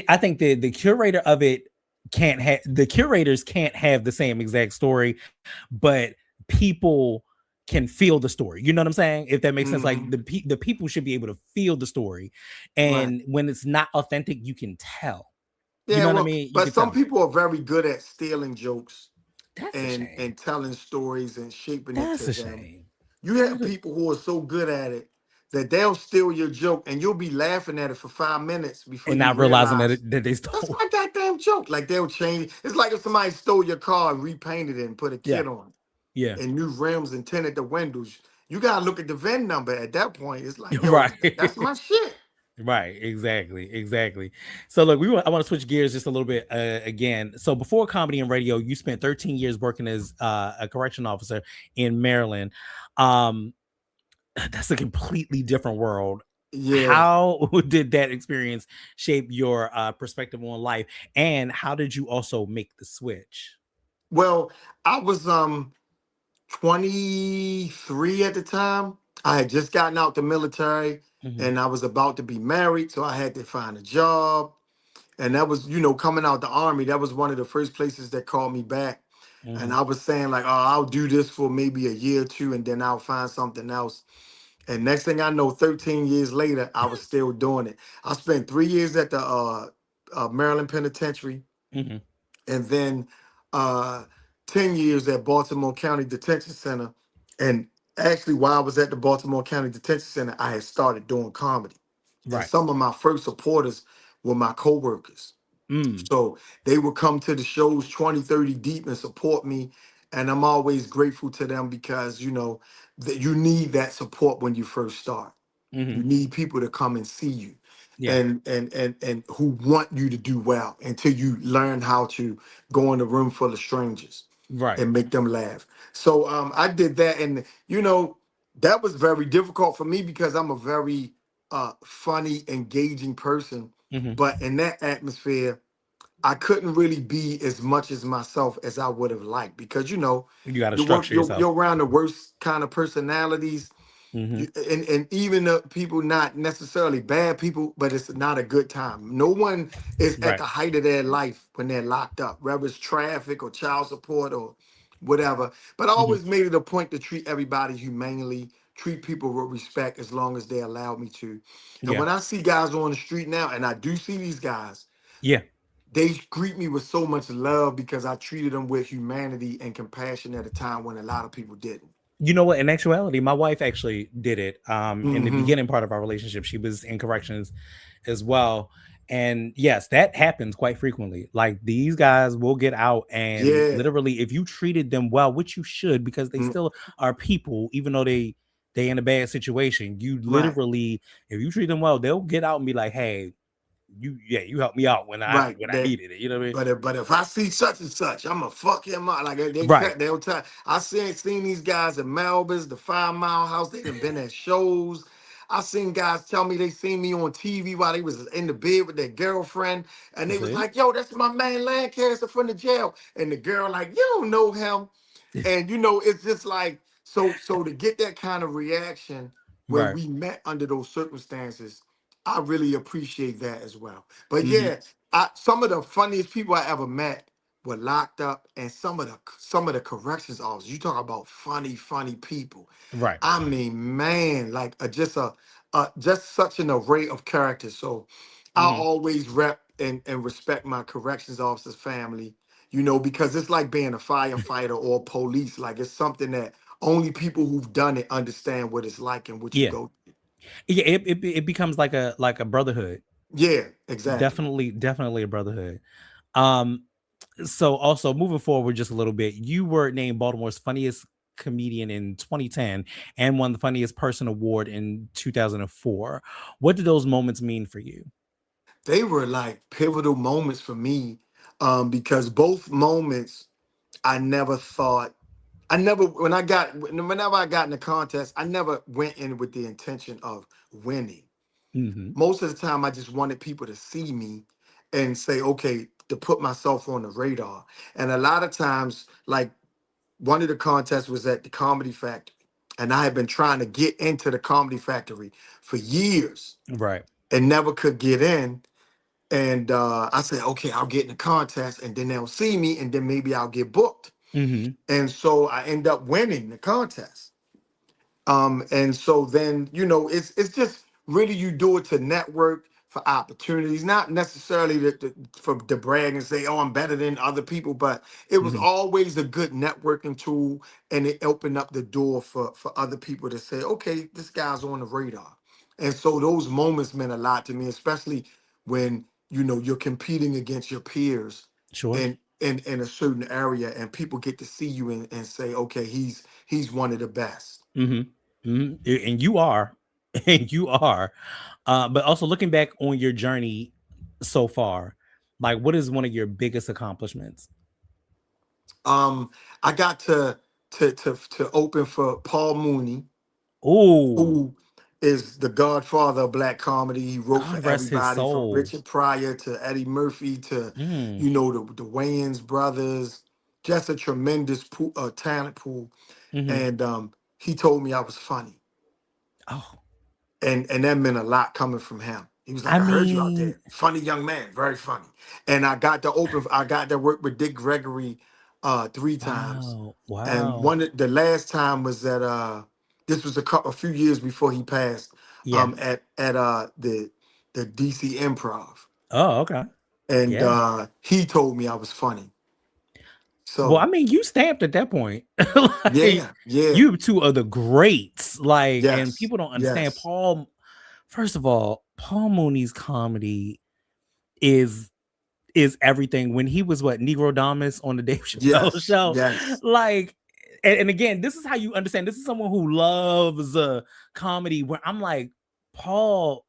I think the curator of it can't have the curators can't have the same exact story, but people can feel the story. You know what I'm saying? If that makes sense, like Hmm. the people should be able to feel the story, Right. and when it's not authentic, you can tell. You Yeah. know what I Well, mean? You but can some tell. people are very good at stealing jokes That's a and shame. telling stories and shaping it That's to a them. shame. You have people who are so good at it that they'll steal your joke and you'll be laughing at it for 5 minutes before And you not realizing realize that they that's stole. my goddamn joke. Like they'll change. It's like if somebody stole your car and repainted it and put a Yeah. kit on Yeah. it and new rims and tinted the windows. You gotta look at the VIN number at that point. It's like, yo, Right. that's my shit. Right, exactly. So look, I want to switch gears just a little bit again. So before comedy and radio, you spent 13 years working as a correction officer in Maryland. Um, that's a completely different world. Yeah. How did that experience shape your perspective on life, and how did you also make the switch? Well, I was 23 at the time. I had just gotten out the military Hmm. and I was about to be married, so I had to find a job. And that was, coming out the army, that was one of the first places that called me back. And Hmm. I was saying, like, oh, I'll do this for maybe a year or two and then I'll find something else. And next thing I know, 13 years later, I was still doing it. I spent 3 years at the Maryland Penitentiary Hmm. and then uh, 10 years at Baltimore County Detention Center. And actually, while I was at the Baltimore County Detention Center, I had started doing comedy. And Right. some of my first supporters were my coworkers. Mm. So they would come to the shows 20, 30 deep and support me. And I'm always grateful to them because, that you need that support when you first start. Hmm. You need people to come and see you Yeah. and who want you to do well until you learn how to go in a room full of strangers Right. and make them laugh. So I did that, and that was very difficult for me because I'm a very funny, engaging person. Hmm. But in that atmosphere, I couldn't really be as much as myself as I would have liked because You got to you work structure yourself. you're around the worst kind of personalities Hmm. and even the people not necessarily bad people, but it's not a good time. No one is at Right. the height of their life when they're locked up, whether it's traffic or child support or whatever. But I Hmm. always made it a point to treat everybody humanely, treat people with respect as long as they allow me to. And Yeah. when I see guys on the street now, and I do see these guys, Yeah. they greet me with so much love because I treated them with humanity and compassion at a time when a lot of people didn't. You know what? In actuality, my wife actually did it. In the Hmm. beginning part of our relationship, she was in corrections as well. And yes, that happens quite frequently. Like these guys will get out and Yeah. literally, if you treated them well, which you should, because they Mm, still are people, even though they in a bad situation. You right. literally, if you treat them well, they'll get out and be like, "Hey, you helped me out when I Right. when I needed it." You know what I mean? But if I see such and such, I'ma fuck him up. Like Right. they'll tell. I seen these guys at Melba's, the 5 Mile House. They done been at shows. I seen guys tell me they seen me on TV while they was in the bed with their girlfriend, and they was See? like, "Yo, that's my man Lancaster from the jail." And the girl like, "You don't know him," and it's just like so to get that kind of reaction when Right. we met under those circumstances, I really appreciate that as well. But Hmm. yeah, some of the funniest people I ever met were locked up, and some of the corrections officers. You talk about funny people. Right. I mean, man, like just such an array of characters. So I Hmm. always rep and respect my corrections officers family, because it's like being a firefighter or police. Like it's something that only people who've done it understand what it's like and what you Yeah. go through. Yeah. It becomes like a brotherhood. Yeah, exactly. Definitely a brotherhood. Um. So also moving forward just a little bit, you were named Baltimore's funniest comedian in 2010 and won the funniest person award in 2004. What did those moments mean for you? They were like pivotal moments for me, because both moments I never thought I never whenever I got in the contest, I never went in with the intention of winning. Hmm. Most of the time I just wanted people to see me and say, okay, to put myself on the radar. And a lot of times, like one of the contests was at the Comedy Factory. And I had been trying to get into the Comedy Factory for years Right. and never could get in. And I said, okay, I'll get in the contest and then they'll see me and then maybe I'll get booked. Hmm. And so I end up winning the contest. And so then, it's just really you do it to network for opportunities, not necessarily to brag and say, oh, I'm better than other people, but it was Hmm. always a good networking tool, and it opened up the door for other people to say, okay, this guy's on the radar. And so those moments meant a lot to me, especially when you're competing against your peers Sure. in a certain area, and people get to see you and say, okay, he's one of the best. Hmm. Hmm. And you are, and you are. But also looking back on your journey so far, like what is one of your biggest accomplishments? Um, I got to open for Paul Mooney, Oh, who is the godfather of black comedy. He wrote for God rest his everybody from soul. Richard Pryor to Eddie Murphy to Mm. the Wayans brothers. Just a tremendous talent pool, Hmm. and he told me I was funny, Oh, and that meant a lot coming from him. He was I like, I heard you out mean, there, funny young man, very funny. And I got to work with Dick Gregory 3 times. wow, And wow. the last time was at this was a few years before he passed, Yeah. at the DC Improv. Oh, okay. And Yeah. he told me I was funny. Well, I So mean, you stamped at that point. Like yeah, yeah, you two are the greats. Like, and yes, people don't understand yes, Paul. First of all, Paul Mooney's comedy is is everything. When he was what Negro Damas on the Dave Chappelle yes, show, yes. like, and again, this is how you understand. This is someone who loves comedy. Where I'm like, Paul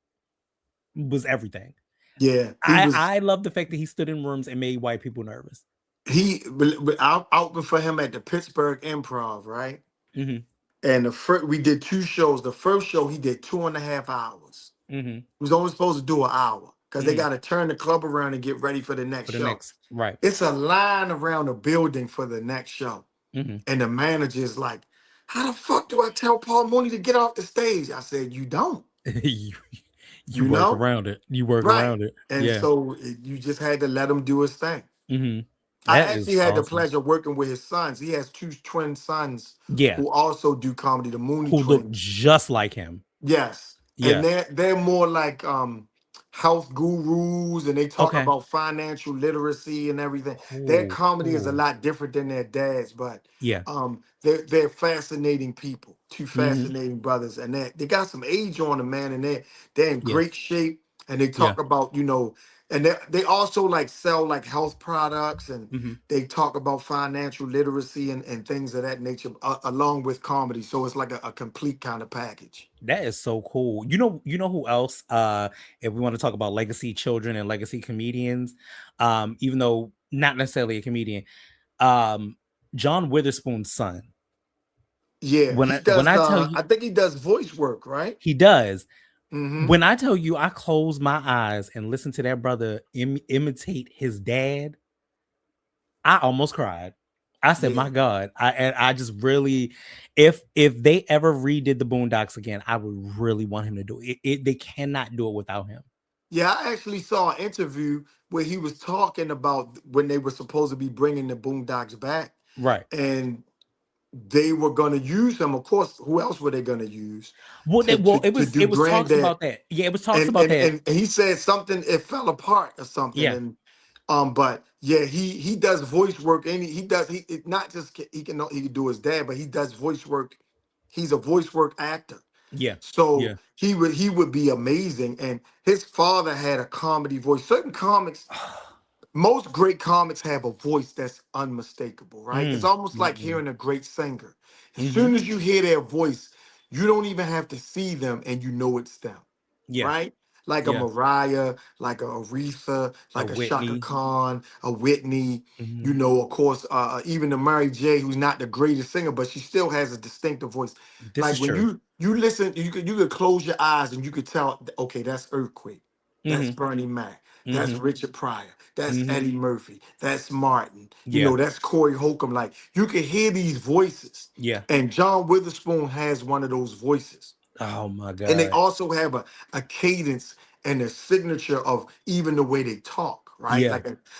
was everything. Yeah, I love the fact that he stood in rooms and made white people nervous. I opened for him at the Pittsburgh Improv, right? Hmm. And the first we did 2 shows. The first show he did 2.5 hours. Hmm. He was only supposed to do an hour because they Hmm. got to turn the club around and get ready for the next For the show. next, right. It's a line around the building for the next show. Hmm. And the manager is like, how the fuck do I tell Paul Mooney to get off the stage? I said, you don't, you, you you work know? around it. You work Right. around it. And Yeah. so you just had to let him do his thing. Hmm. I That actually is had the awesome. pleasure of working with his sons. He has two twin sons Yeah. who also do comedy, the Mooney Who look twins. just like him. Yes. And Yeah. they're more like health gurus, and they talk Okay. about financial literacy and everything. Their Cool. comedy is a Cool. lot different than their dad's, but Yeah. they're fascinating people, two Hmm. fascinating brothers, and they got some age on them, man, and they're in Yeah. great shape. And they Yeah. talk about, and they also like sell like health products, and Hmm. they talk about financial literacy and things of that nature, along with comedy. So it's like a complete kind of package. That is so cool. You know who else? If we want to talk about legacy children and legacy comedians, even though not necessarily a comedian, um, John Witherspoon's son. Yeah, When he I does. tell you I think he does voice work, right? he does. Mm-hmm. When I tell you I close my eyes and listen to that brother imitate his dad, I almost cried. I said, Yeah. "My God!" I just really, if they ever redid the Boondocks again, I would really want him to do it. They cannot do it without him. Yeah, I actually saw an interview where he was talking about when they were supposed to be bringing the Boondocks back, Right. and they were going to use him. Of course, who else were they going to use Well, to do it was talks Granddad? about that. Yeah, it was talks And about and that. and he said something. It fell apart or something. Yeah. And but yeah, he does voice work. And he does not just he can do his dad, but he does voice work. He's a voice work actor. Yeah. So Yeah. he would be amazing. And his father had a comedy voice. Certain comics, most great comics have a voice that's unmistakable, right? It's Mm, almost like mm-mm. hearing a great singer. As Mm-hmm. soon as you hear their voice, you don't even have to see them and you know it's them, Yeah. right? Like a Yeah. Mariah, like a Aretha, A like a Shaka Whitney. Khan, a Whitney, Mm-hmm. of course, even a Mary J, who's not the greatest singer, but she still has a distinctive voice. This Like is when true. you listen, you could close your eyes and you could tell, okay, that's Earthquake, that's Mm-hmm. Bernie Mac, that's Mm-hmm. Richard Pryor, that's Mm-hmm. Eddie Murphy, that's Martin, Yeah. that's Corey Holcomb. Like you can hear these voices, Yeah. and John Witherspoon has one of those voices. Oh my And they God. also have a cadence and a signature of even the way they talk, right? Yeah.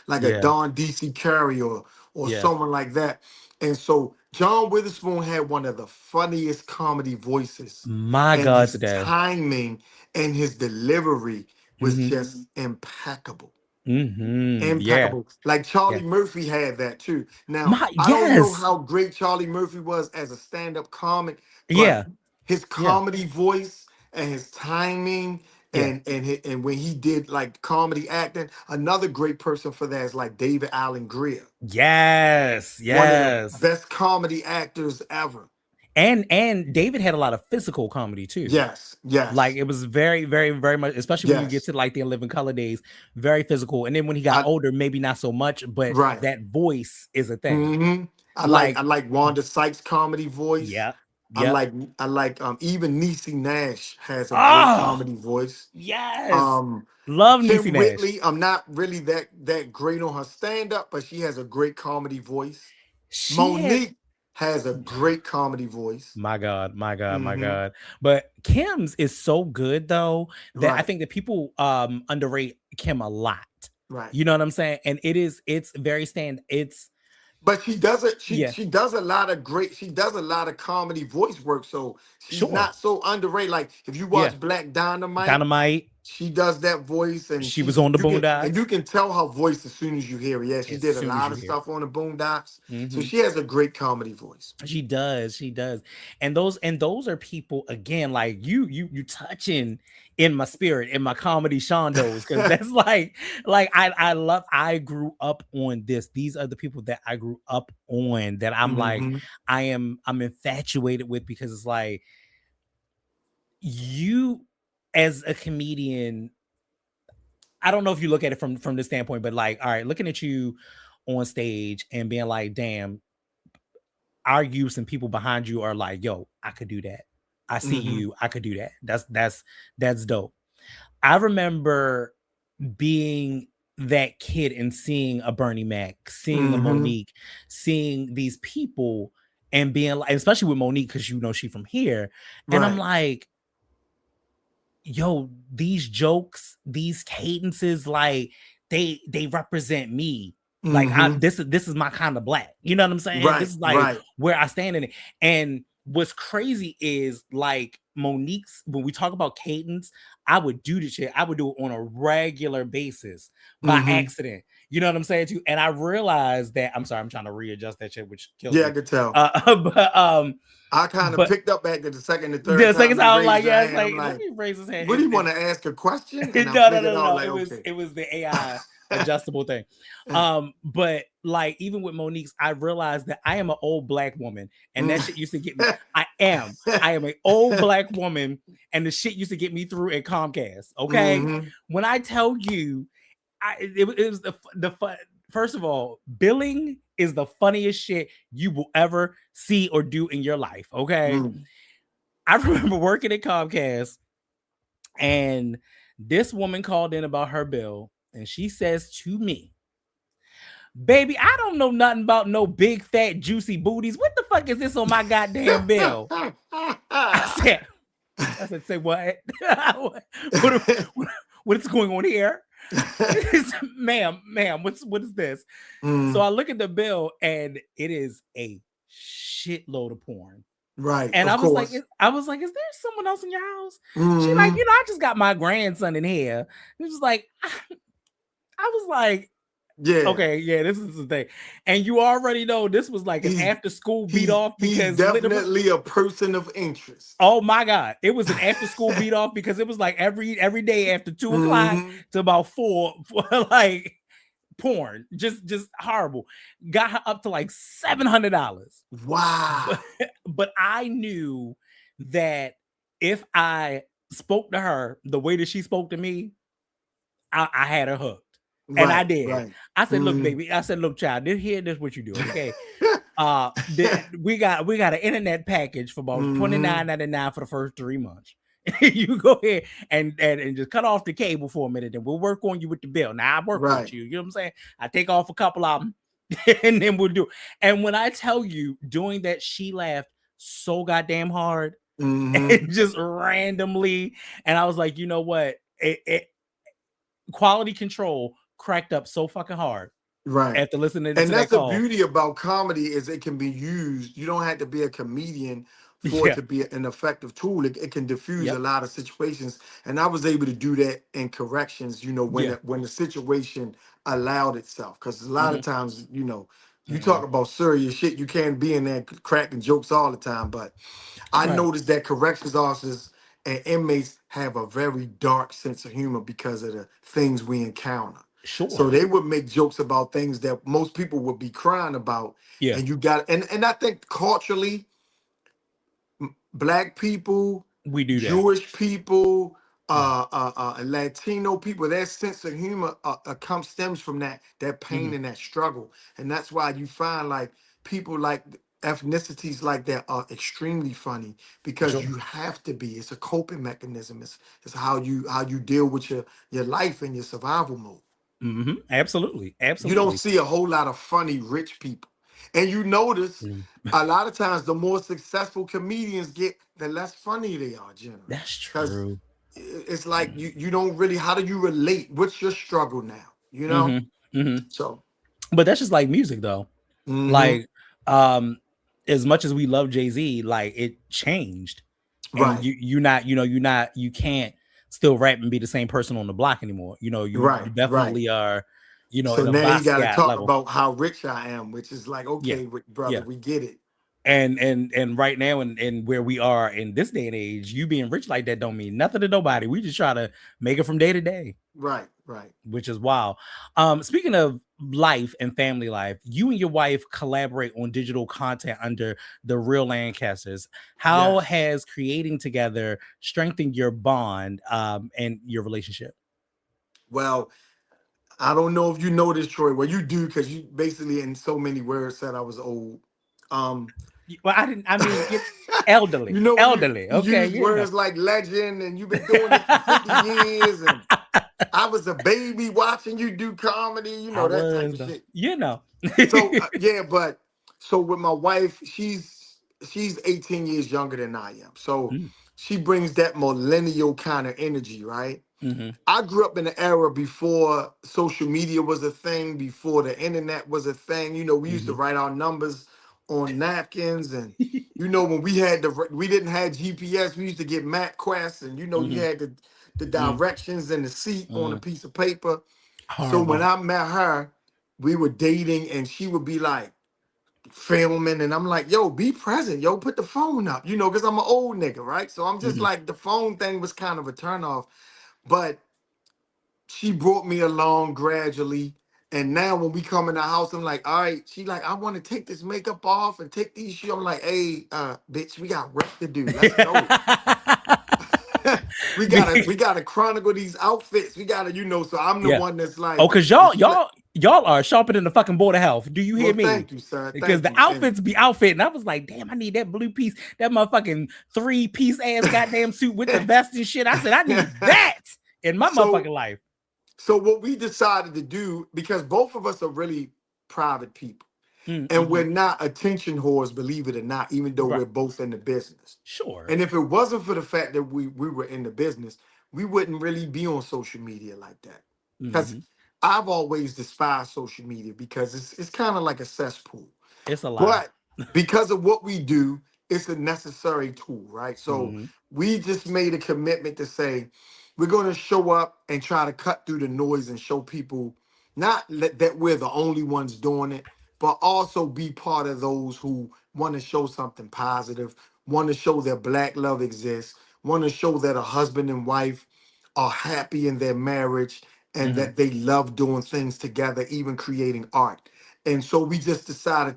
Like a Yeah. Don DC Curry or Yeah. someone like that. And so John Witherspoon had one of the funniest comedy voices, My and God his today. timing and his delivery was Mm-hmm. just impeccable. Mm-hmm. Yeah. Impeccable. Like Charlie Yeah. Murphy had that too. Now, My I don't know yes. how great Charlie Murphy was as a stand-up comic, but Yeah. his Yeah. comedy voice and his timing Yeah. and when he did like comedy acting, another great person for that is like David Allen Greer, Yes. one of the Yes. best comedy actors ever. And David had a lot of physical comedy too. Yes, Like yes, it was very, very, very much, especially when you get yes. to like the 11 Color days, very physical. And then when he got I older, maybe not so much, but right. that voice is a thing. hmm I like Like, I like Wanda Sykes' comedy voice. yeah, I yep. like I like even Niecy Nash has a great Oh, comedy voice. yes. Um Love Niecy Kim Nash. Whitley, I'm not really that great on her stand up, but she has a great comedy voice. She had Monique has a great comedy voice. my God, my God, my hmm God. But Kim's is so good though that I Right, think that people underrate Kim a lot. right. You know what I'm saying? And it's very it's But she does it. She yeah, she does a lot of great. She does a lot of comedy voice work. So she's sure. not so underrated. Like if you Yeah. watch Black Dynamite, Dynamite. she does that voice, and She was on the you Boondocks can tell her voice as soon as you hear it. Yeah, she as did a soon as lot you of hear it. stuff on the Boondocks, so Mhm. she has a great comedy voice. She does, she does. And those are people again, like you touching in my spirit, in my comedy shondos, because that's like I grew up on this. These are the people that I grew up on that I'm like, hmm I'm infatuated with because it's like you as a comedian, I don't know if you look at it from this standpoint, but like, all right, looking at you on stage and being like, damn, our youth and people behind you are like, yo, I could do that. I see hmm you. I could do that. That's dope. I remember being that kid and seeing a Bernie Mac, seeing a hmm Monique, seeing these people and being like, especially with Monique, because she from here. And I'm Right. like, yo, these jokes, these cadences, like they represent me. Like hmm this is my kind of black. You know what I'm saying? This Right. is like Right. where I stand in it. And what's crazy is like Monique's when we talk about cadence, I would do the shit. I would do it on a regular basis by hmm accident. You know what I'm saying too? And I realized that I'm sorry, I'm trying to readjust that shit, which kills Yeah, I me. could tell. Uh, but um, I kind of but picked up after the second and third the second time you time I'm raised like, your yeah, it's hand. I'm like, let like, me raise his hand. what do you want to ask a question? And I No, no, figured no, no, out no. like, It okay. was the AI adjustable thing. But like even with Monique's, I realized that I am an old black woman, and that shit used to get me. I am an old black woman, and the shit used to get me through at Comcast. Okay, hmm when I tell you, it was the fun. first of all, billing is the funniest shit you will ever see or do in your life. Okay. I remember working at Comcast, and this woman called in about her bill, and she says to me, "Baby, I don't know nothing about no big fat juicy booties. What the fuck is this on my goddamn bill?" I said, "Say what? What's going on here?" ma'am, what is this? So I look at the bill, and it is a shitload of porn. Right, And of course. I was like, "Is there someone else in your house?" She like, "I just got my grandson in here." It was like, I was like, yeah, okay, yeah, this is the thing. And you already know this was like an after school beat off, he's because definitely a person of interest. oh my God, it was an after school beat off, because it was like every day after 2:00 to about 4 for like porn, just horrible. Got her up to like $700. Wow. But I knew that if I spoke to her the way that she spoke to me, I had her hooked. And I did. Right. I said, "Look, baby." I said, "Look, child, this what you do, okay? We got an internet package for about $29.99 for the first 3 months. You go ahead and just cut off the cable for a minute, and we'll work on you with the bill. Now I work with you. You know what I'm saying? I take off a couple of them, and then we'll do." And when I tell you, doing that, she laughed so goddamn hard, and just randomly. And I was like, you know what? Quality control cracked up so fucking hard. Right. After listening And to that's that the call. beauty about comedy, is it can be used. You don't have to be a comedian for it to be an effective tool. It can diffuse a lot of situations. And I was able to do that in corrections, when the situation allowed itself. Because a lot of times, you talk about serious shit, you can't be in there cracking jokes all the time. But I noticed that corrections officers and inmates have a very dark sense of humor because of the things we encounter. Sure. So they would make jokes about things that most people would be crying about. Yeah. And you got, and I think culturally, Black people, we do that. Jewish people, Latino people, their sense of humor stems from that pain and that struggle. And that's why you find like people like ethnicities like that are extremely funny, because you have to be. It's a coping mechanism. It's how you deal with your life and your survival mode. Absolutely. You don't see a whole lot of funny rich people. And you notice a lot of times the more successful comedians get, the less funny they are, generally. That's true. It's like you don't really, how do you relate? What's your struggle now? So, but that's just like music though. Like as much as we love Jay-Z, like it changed. And you can't still rap and be the same person on the block anymore. You definitely are. So now you got to talk about how rich I am, which is like, okay, brother, we get it. And right now, and where we are in this day and age, you being rich like that don't mean nothing to nobody. We just try to make it from day to day. Right. Which is wild. Speaking of life and family life, you and your wife collaborate on digital content under the Real Lancasters. How has creating together strengthened your bond and your relationship? Well, I don't know if you know this, Troy. Well, you do, because you basically in so many words said I was old. Well, I didn't. I mean, elderly. Elderly. You use words like legend, and you've been doing this for 50 years, and I was a baby watching you do comedy. That type of shit. So so with my wife, she's 18 years younger than I am. So she brings that millennial kind of energy, right? I grew up in an era before social media was a thing, before the internet was a thing. We used to write our numbers on napkins, and when we didn't have GPS, we used to get MapQuest, and you had the directions and the seat on a piece of paper. So when I met her, we were dating, and she would be like filming, and I'm like, yo, be present, yo, put the phone up, because I'm an old nigga, right? So I'm just like, the phone thing was kind of a turnoff. But she brought me along gradually. And now when we come in the house, I'm like, all right. She like, I want to take this makeup off and take these shoes. I'm like, hey, bitch, we got work to do. Let's go. we gotta chronicle these outfits. We gotta, so I'm the one that's like, because y'all are sharper than the fucking board of health. Do you hear Well, me? thank you, sir. Because Thank the you. And outfits be outfit, and I was like, damn, I need that blue piece, that motherfucking 3-piece ass goddamn suit with the vest and shit. I said, I need that in my so motherfucking life. so what we decided to do, because both of us are really private people. And Mm-hmm. we're not attention whores, believe it or not, even though Right. we're both in the business. Sure. And if it wasn't for the fact that we were in the business, we wouldn't really be on social media like that. Because Mm-hmm. I've always despised social media because it's kind of like a cesspool. It's a lie. But because of what we do, it's a necessary tool, right? So Mm-hmm. we just made a commitment to say we're going to show up and try to cut through the noise and show people that we're the only ones doing it, but also be part of those who want to show something positive, want to show that black love exists, want to show that a husband and wife are happy in their marriage and Mm-hmm. that they love doing things together, even creating art. And so we just decided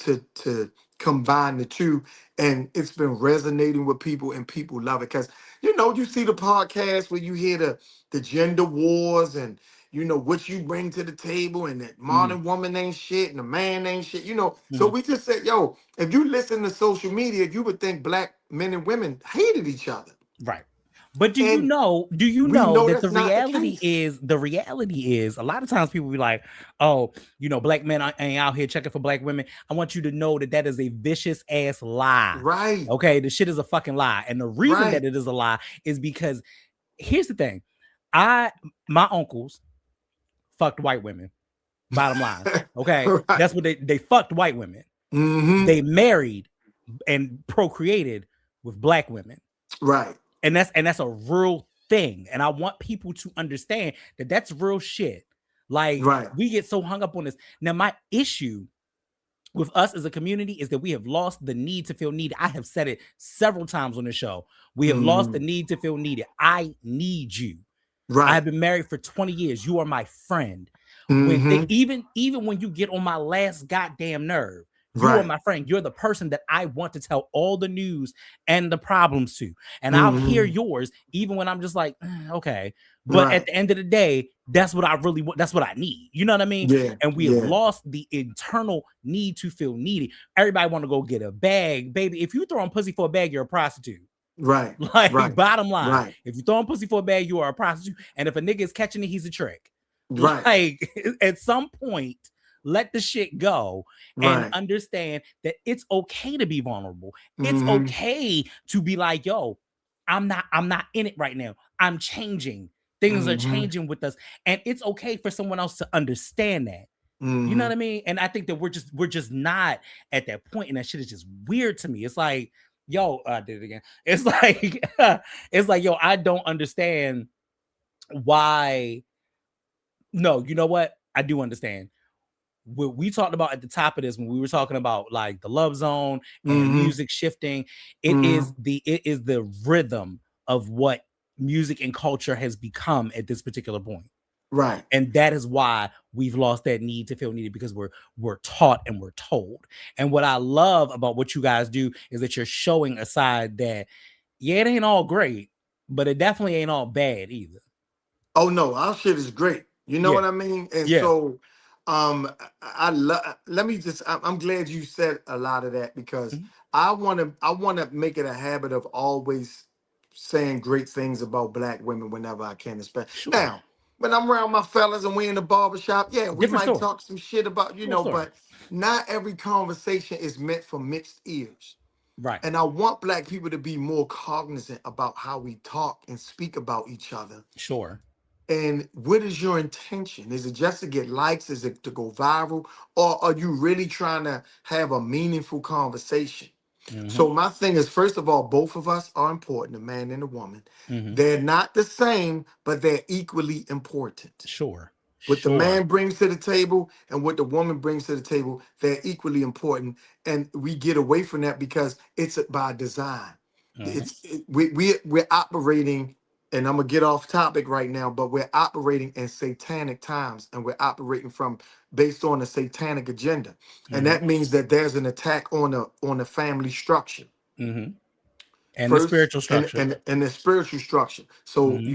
to combine the two, and it's been resonating with people, and people love it because you see the podcast where you hear the gender wars and what you bring to the table, and that Mm-hmm. modern woman ain't shit and the man ain't shit. So Mm-hmm. we just said, yo, if you listen to social media, you would think black men and women hated each other, Right. But and do you we know know that that's not the case. the reality is a lot of times people be like, oh, black men ain't out here checking for black women. I want you to know that that is a vicious ass lie. Right, Okay. The shit is a fucking lie. And the reason that right, it is a lie is because here's the thing. My uncles fucked white women. Bottom line. Okay. right. That's what they fucked white women. Mm-hmm. They married and procreated with black women. Right, And that's a real thing, and I want people to understand that that's real shit. Like, right. we get so hung up on this. Now my issue with us as a community is that we have lost the need to feel needed. I have said it several times on the show. We have lost the Mm-hmm. need to feel needed. I need you. I Right. have been married for 20 years. You are my friend. Mm-hmm. Even when you get on my last goddamn nerve, you are Right. my friend. You're the person that I want to tell all the news and the problems to. And I'll hear Mm-hmm. yours even when I'm just like, okay. But at Right. the end of the day, that's what I really want. That's what I need. You know what I mean? Yeah. And we have Yeah. lost the internal need to feel needy. Everybody want to go get a bag. Baby, if you throw on pussy for a bag, you're a prostitute. Right. Like, Right. bottom line, Right. if you throwing pussy for a bag, you are a prostitute. And if a nigga is catching it, he's a trick. Right. Like, at some point, let the shit go and Right. understand that it's okay to be vulnerable. It's Mm-hmm. okay to be like, yo, I'm not in it right now. I'm changing. Things are Mm-hmm. changing with us. And it's okay for someone else to understand that. You know Mm-hmm. what I mean? And I think that we're just not at that point, and that shit is just weird to me. It's like, yo, I did it again. It's like, it's like, yo, I don't understand why. No, you know what? I do understand. What we talked about at the top of this when we were talking about like the love zone and Mm-hmm. music shifting, it Mm-hmm. is the rhythm of what music and culture has become at this particular point. Right. And that is why we've lost that need to feel needed, because we're taught and we're told. And what I love about what you guys do is that you're showing a side that, yeah, it ain't all great, but it definitely ain't all bad either. Oh no, our shit is great. You know Yeah, what I mean? And yeah. so I love let me just I'm glad you said a lot of that because Mhm. I want to make it a habit of always saying great things about black women whenever I can. Especially Sure. now, when I'm around my fellas and we in the barbershop, yeah, we Different might story. talk some shit about, Full story. but not every conversation is meant for mixed ears. Right. And I want black people to be more cognizant about how we talk and speak about each other. Sure. And what is your intention? Is it just to get likes? Is it to go viral? Or are you really trying to have a meaningful conversation? Hmm. So my thing is, first of all, both of us are important, the man and the woman. Hmm. They're not the same, but they're equally important. Sure. What the Sure. man brings to the table and what the woman brings to the table, they're equally important. And we get away from that because it's by design. Hmm. We're operating, and I'm gonna get off topic right now, but we're operating in satanic times, and we're operating from based on a satanic agenda. And Hmm. that means that there's an attack on the family structure Hmm. And the first, spiritual and structure. and the spiritual structure. So Hmm.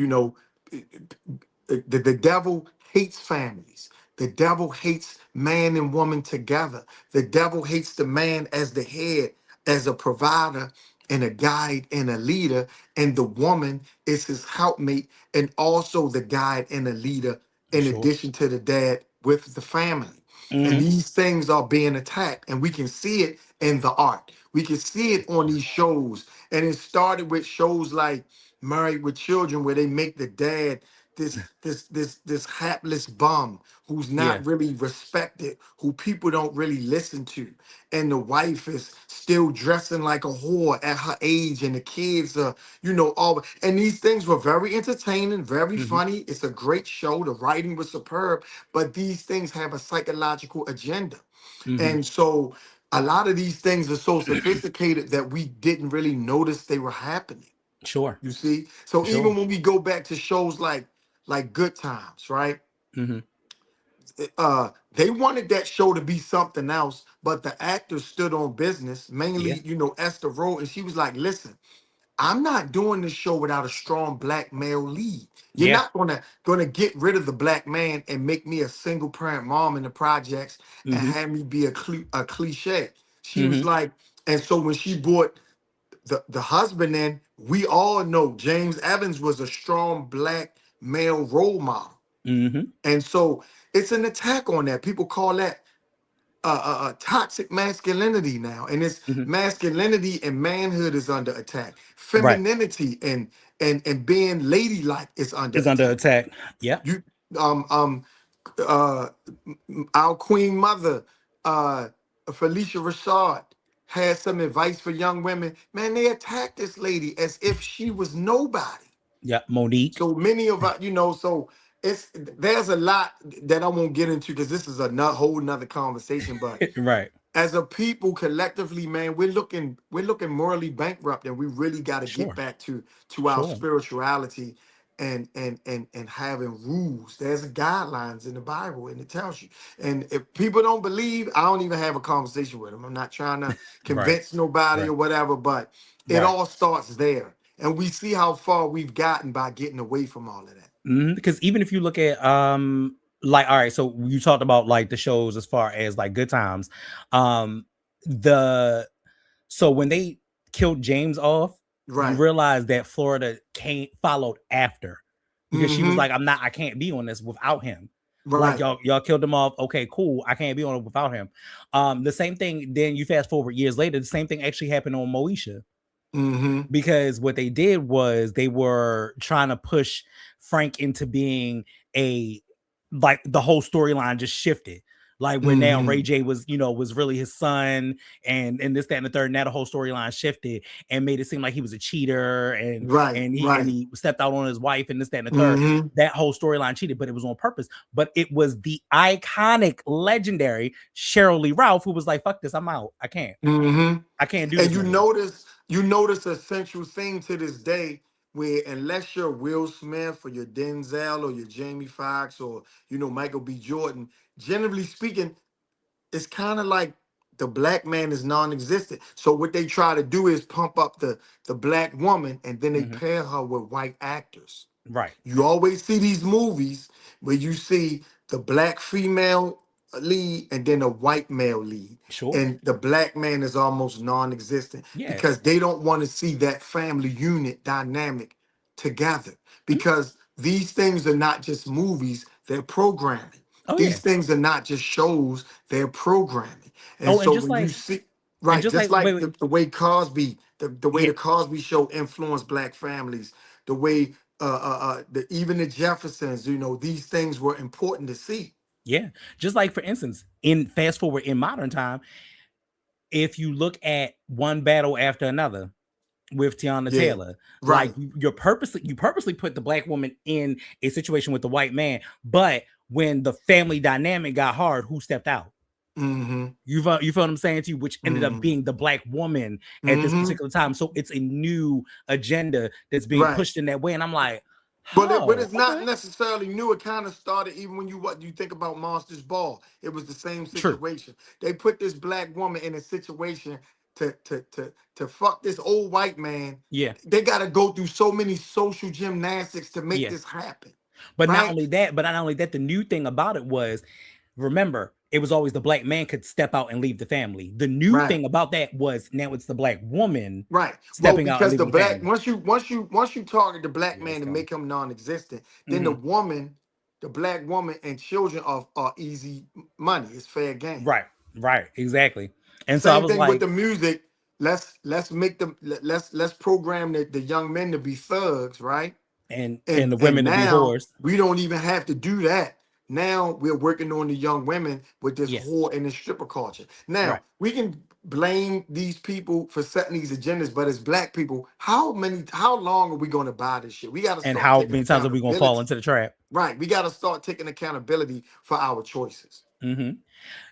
the devil hates families. The devil hates man and woman together. The devil hates the man as the head, as a provider and a guide and a leader, and the woman is his helpmate and also the guide and a leader in Sure. addition to the dad with the family. And Mm-hmm. these things are being attacked, and we can see it in the art. We can see it on these shows. And it started with shows like Married with Children, where they make the dad this hapless bum who's Yeah. not really respected, who people don't really listen to. And the wife is still dressing like a whore at her age, and the kids are, all, and these things were very entertaining, very Mm-hmm. funny. It's a great show. The writing was superb, but these things have a psychological agenda. Mm-hmm. And so a lot of these things are so sophisticated that we didn't really notice they were happening. Sure. You see? So Sure. even when we go back to shows like Good Times, right? Mm-hmm. They wanted that show to be something else, but the actors stood on business, Yeah. mainly, Esther Rowe, and she was like, listen, I'm not doing this show without a strong black male lead. You're Yeah. not gonna get rid of the black man and make me a single parent mom in the projects and Mm-hmm. have me be a cliche. She was Mm-hmm. like, and so when she brought the husband in, we all know James Evans was a strong black male role model. Mm-hmm. And so it's an attack on that. People call that toxic masculinity now, and it's Mm-hmm. masculinity and manhood is under attack. Right. Femininity and being ladylike is under Is under attack. attack. Yeah. You um um uh our queen mother, uh Felicia Rashad, had some advice for young women. Man, they attacked this lady as if she was nobody. Yeah. Monique. So many of us, so there's a lot that I won't get into because this is a whole nother conversation. But Right. as a people collectively, man, we're looking morally bankrupt, and we really got to get Sure. back to our Sure. spirituality and having rules. There's guidelines in the Bible, and it tells you. And if people don't believe, I don't even have a conversation with them. I'm not trying to Right. convince nobody Right. or whatever, but it Right. all starts there. And we see how far we've gotten by getting away from all of that. Because even if you look at like, all right, so you talked about like the shows as far as like Good Times, um the so when they killed James off, you Right. realize that Florida came followed after, because she was Mm-hmm. like, I can't be on this without him. Like, Right. y'all killed him off. Okay, cool. I can't be on it without him. The same thing. Then you fast forward years later, the same thing actually happened on Moesha, Mm-hmm. because what they did was they were trying to push Frank into being a, like, the whole storyline just shifted. Like, where now Mm-hmm. Ray J was, was really his son, and this, that, and the third. Now the whole storyline shifted and made it seem like he was a cheater, and Right. and he and Right. he stepped out on his wife, and this, that, and the third. Mm-hmm. That whole storyline cheated, but it was on purpose. But it was the iconic, legendary Cheryl Lee Ralph who was like, "Fuck this, I'm out. Mm-hmm. I can't do And this you no more." notice, you notice a central thing to this day where unless you're Will Smith or your Denzel or your Jamie Foxx or Michael B. Jordan, generally speaking, it's kind of like the black man is non-existent. So what they try to do is pump up the black woman, and then they Hmm. pair her with white actors. Right. You always see these movies where you see the black female lead and then a white male lead. Sure. And the black man is almost non-existent Yeah. because they don't want to see that family unit dynamic together. Mhm. Because these things are not just movies, they're programming. Oh yeah. These things are not just shows, they're programming. And Oh, and so just when you like, see, right, just wait, like wait. the way Cosby, the way Yeah. the Cosby show influenced black families, the way even the Jeffersons, these things were important to see. Yeah. Just like, for instance, in fast forward in modern time, if you look at One Battle After Another with Tiana Yeah, Taylor, like, right. you purposely put the black woman in a situation with the white man, but when the family dynamic got hard, who stepped out? Mm-hmm. You feel what I'm saying to you, which ended up Mm-hmm. being the black woman at this Mm-hmm. particular time. So it's a new agenda that's being Right. pushed in that way. And I'm like, But oh, it's not okay. necessarily new. It kind of started even when you think about Monsters Ball. It was the same True. situation. They put this black woman in a situation to fuck this old white man. Yeah. They got to go through so many social gymnastics to make Yeah. this happen, But not right? only that, the new thing about it was remember, it was always the black man could step out and leave the family. The new Right. thing about that was now it's the black woman Right. Well, stepping out and because the leaving the black family. once you target the black Yeah, man it's and coming. make him non-existent, then Hmm. the black woman and children are easy money. It's fair game. Right, right, exactly. And so I Same was thing with like, the music. Let's make them let's program the young men to be thugs, right? and And the and women to be now whores. we don't even have to do that. Now we're working on the young women with this Yeah, whore and this stripper culture. right. Now we can blame these people for setting these agendas, but as black people, how long are we going to buy this shit? We got to And start how taking many times are we gonna fall accountability. into the trap? Right. We got to start taking accountability for our choices. Hmm.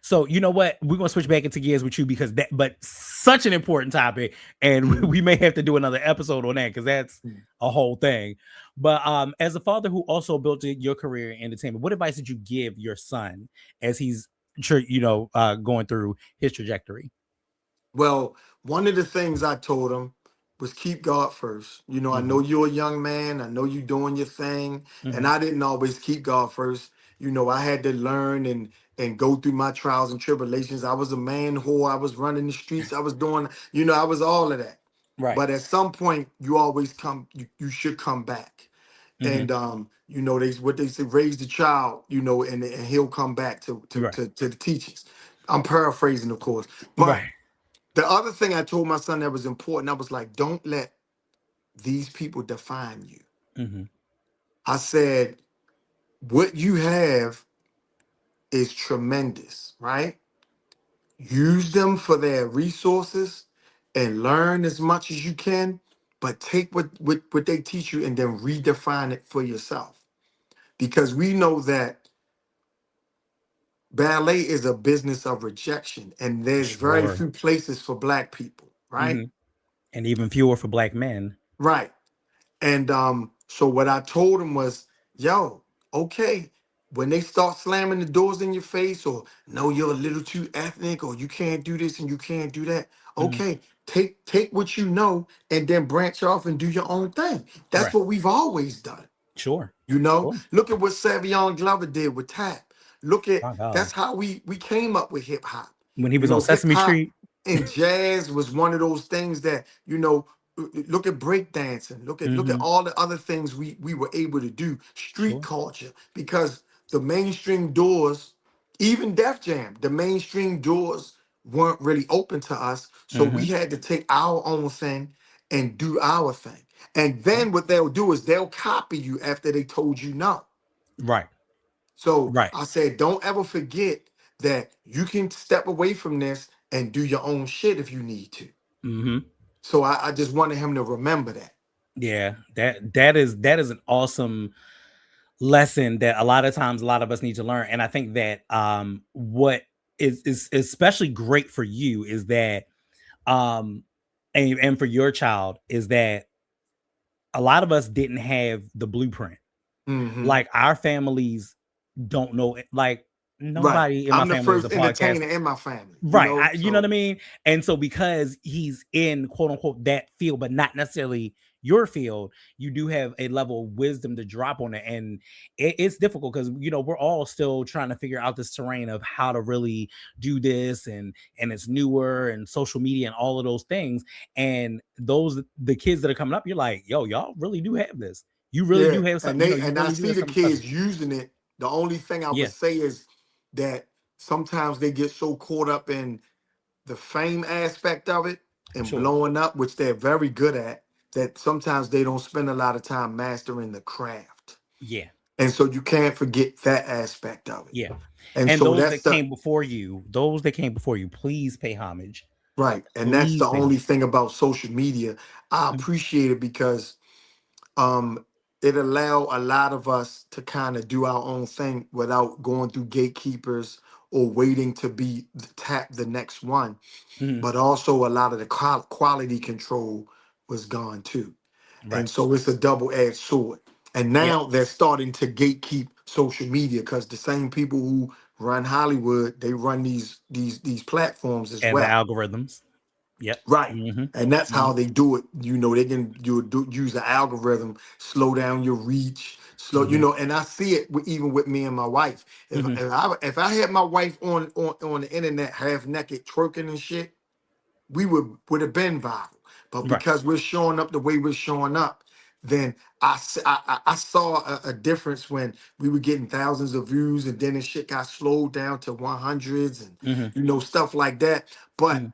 So you know what? We're gonna switch back into gears with you because that, but such an important topic, and Mhm. we may have to do another episode on that because that's a whole thing. But as a father who also built your career in entertainment, what advice did you give your son as he's going through his trajectory? Well, one of the things I told him was keep God first. I Hmm. know you're a young man. I know you doing your thing, and Hmm. I didn't always keep God first. I had to learn and go through my trials and tribulations. I was a man whore. I was running the streets. I was doing, I was all of that. Right. But at some point, you always come. You should come back. Hmm. And what they say, raise the child. And he'll come back to to Right. to to the teachings. I'm paraphrasing, of course, but Right. the other thing I told my son that was important, I was like, don't let these people define you. Hmm. I said, what you have is tremendous, right? Use them for their resources and learn as much as you can, but take what they teach you and then redefine it for yourself. Because we know that ballet is a business of rejection, and there's very Sure. few places for black people, right? Hmm. And even fewer for black men. Right. And so what I told him was, yo, okay, when they start slamming the doors in your face, or no, you're a little too ethnic, or you can't do this and you can't do that. Hmm. Okay, take what you know and then branch off and do your own thing. That's Right. what we've always done. Sure. Sure. Look at what Savion Glover did with tap. My That's God. how we came up with hip hop. When he was on Hip Sesame hop Street. and jazz was one of those things that, look at breakdancing, look at Hmm. all the other things we were able to do, street Sure. culture, because the mainstream doors, even Def Jam, the mainstream doors weren't really open to us. So we Hmm. had to take our own thing and do our thing. And then what they'll do is they'll copy you after they told you no. Right. So Right. I said, don't ever forget that you can step away from this and do your own shit if you need to. Hmm. So I just wanted him to remember that. Yeah. That is an awesome lesson that a lot of times a lot of us need to learn. And I think that what is especially great for you is that um and for your child is that a lot of us didn't have the blueprint. Hmm. Like our families don't know it. Like Right. nobody in my I'm the family is first a podcast. entertainer in my family, Right. You know what I so mean? And so because he's in quote unquote that field, but not necessarily your field, you do have a level of wisdom to drop on it. And it's difficult because we're all still trying to figure out this terrain of how to really do this, and it's newer and social media and all of those things. And the kids that are coming up, you're like, yo, y'all really do have this. You really yeah. do have And something, they you and I really do see have the something special. kids using it. The only thing I would Yeah, say is that sometimes they get so caught up in the fame aspect of it and sure. blowing up, which they're very good at, that sometimes they don't spend a lot of time mastering the craft. Yeah. And so you can't forget that aspect of it. Yeah. And And so that's the those that came before you, please pay homage. right. And that's the Please pay only homage. thing about social media. I Mhm. appreciate it because um it allow a lot of us to kind of do our own thing without going through gatekeepers or waiting to be tap the next one. Mhm. But also a lot of the quality control was gone too. Right. And so it's a double-edged sword. And Yep. now they're starting to gatekeep social media because the same people who run Hollywood, they run these platforms as And the well. algorithms. Yep. Right. Mhm. And that's how Mhm. they do it. They can use the algorithm, slow down your reach, slow, and I see it even with me and my wife. If I had my wife on the internet half naked twerking and shit, we would have been viral. But Right. because we're showing up the way we're showing up, then I saw a difference when we were getting thousands of views, and then the shit got slowed down to 100s and Mm-hmm. stuff like that. But Mm-hmm.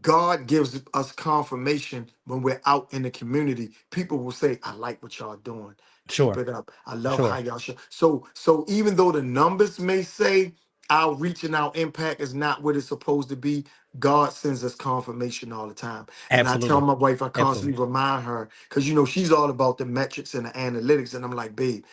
God gives us confirmation when we're out in the community. People will say, "I like what y'all doing. Keep Sure. it up. I love how Sure. y'all show." So even though the numbers may say our reach and our impact is not what it's supposed to be, God sends us confirmation all the time. And I tell Absolutely. my wife, I Absolutely. constantly remind her, because she's all about the metrics and the analytics. And I'm like, babe,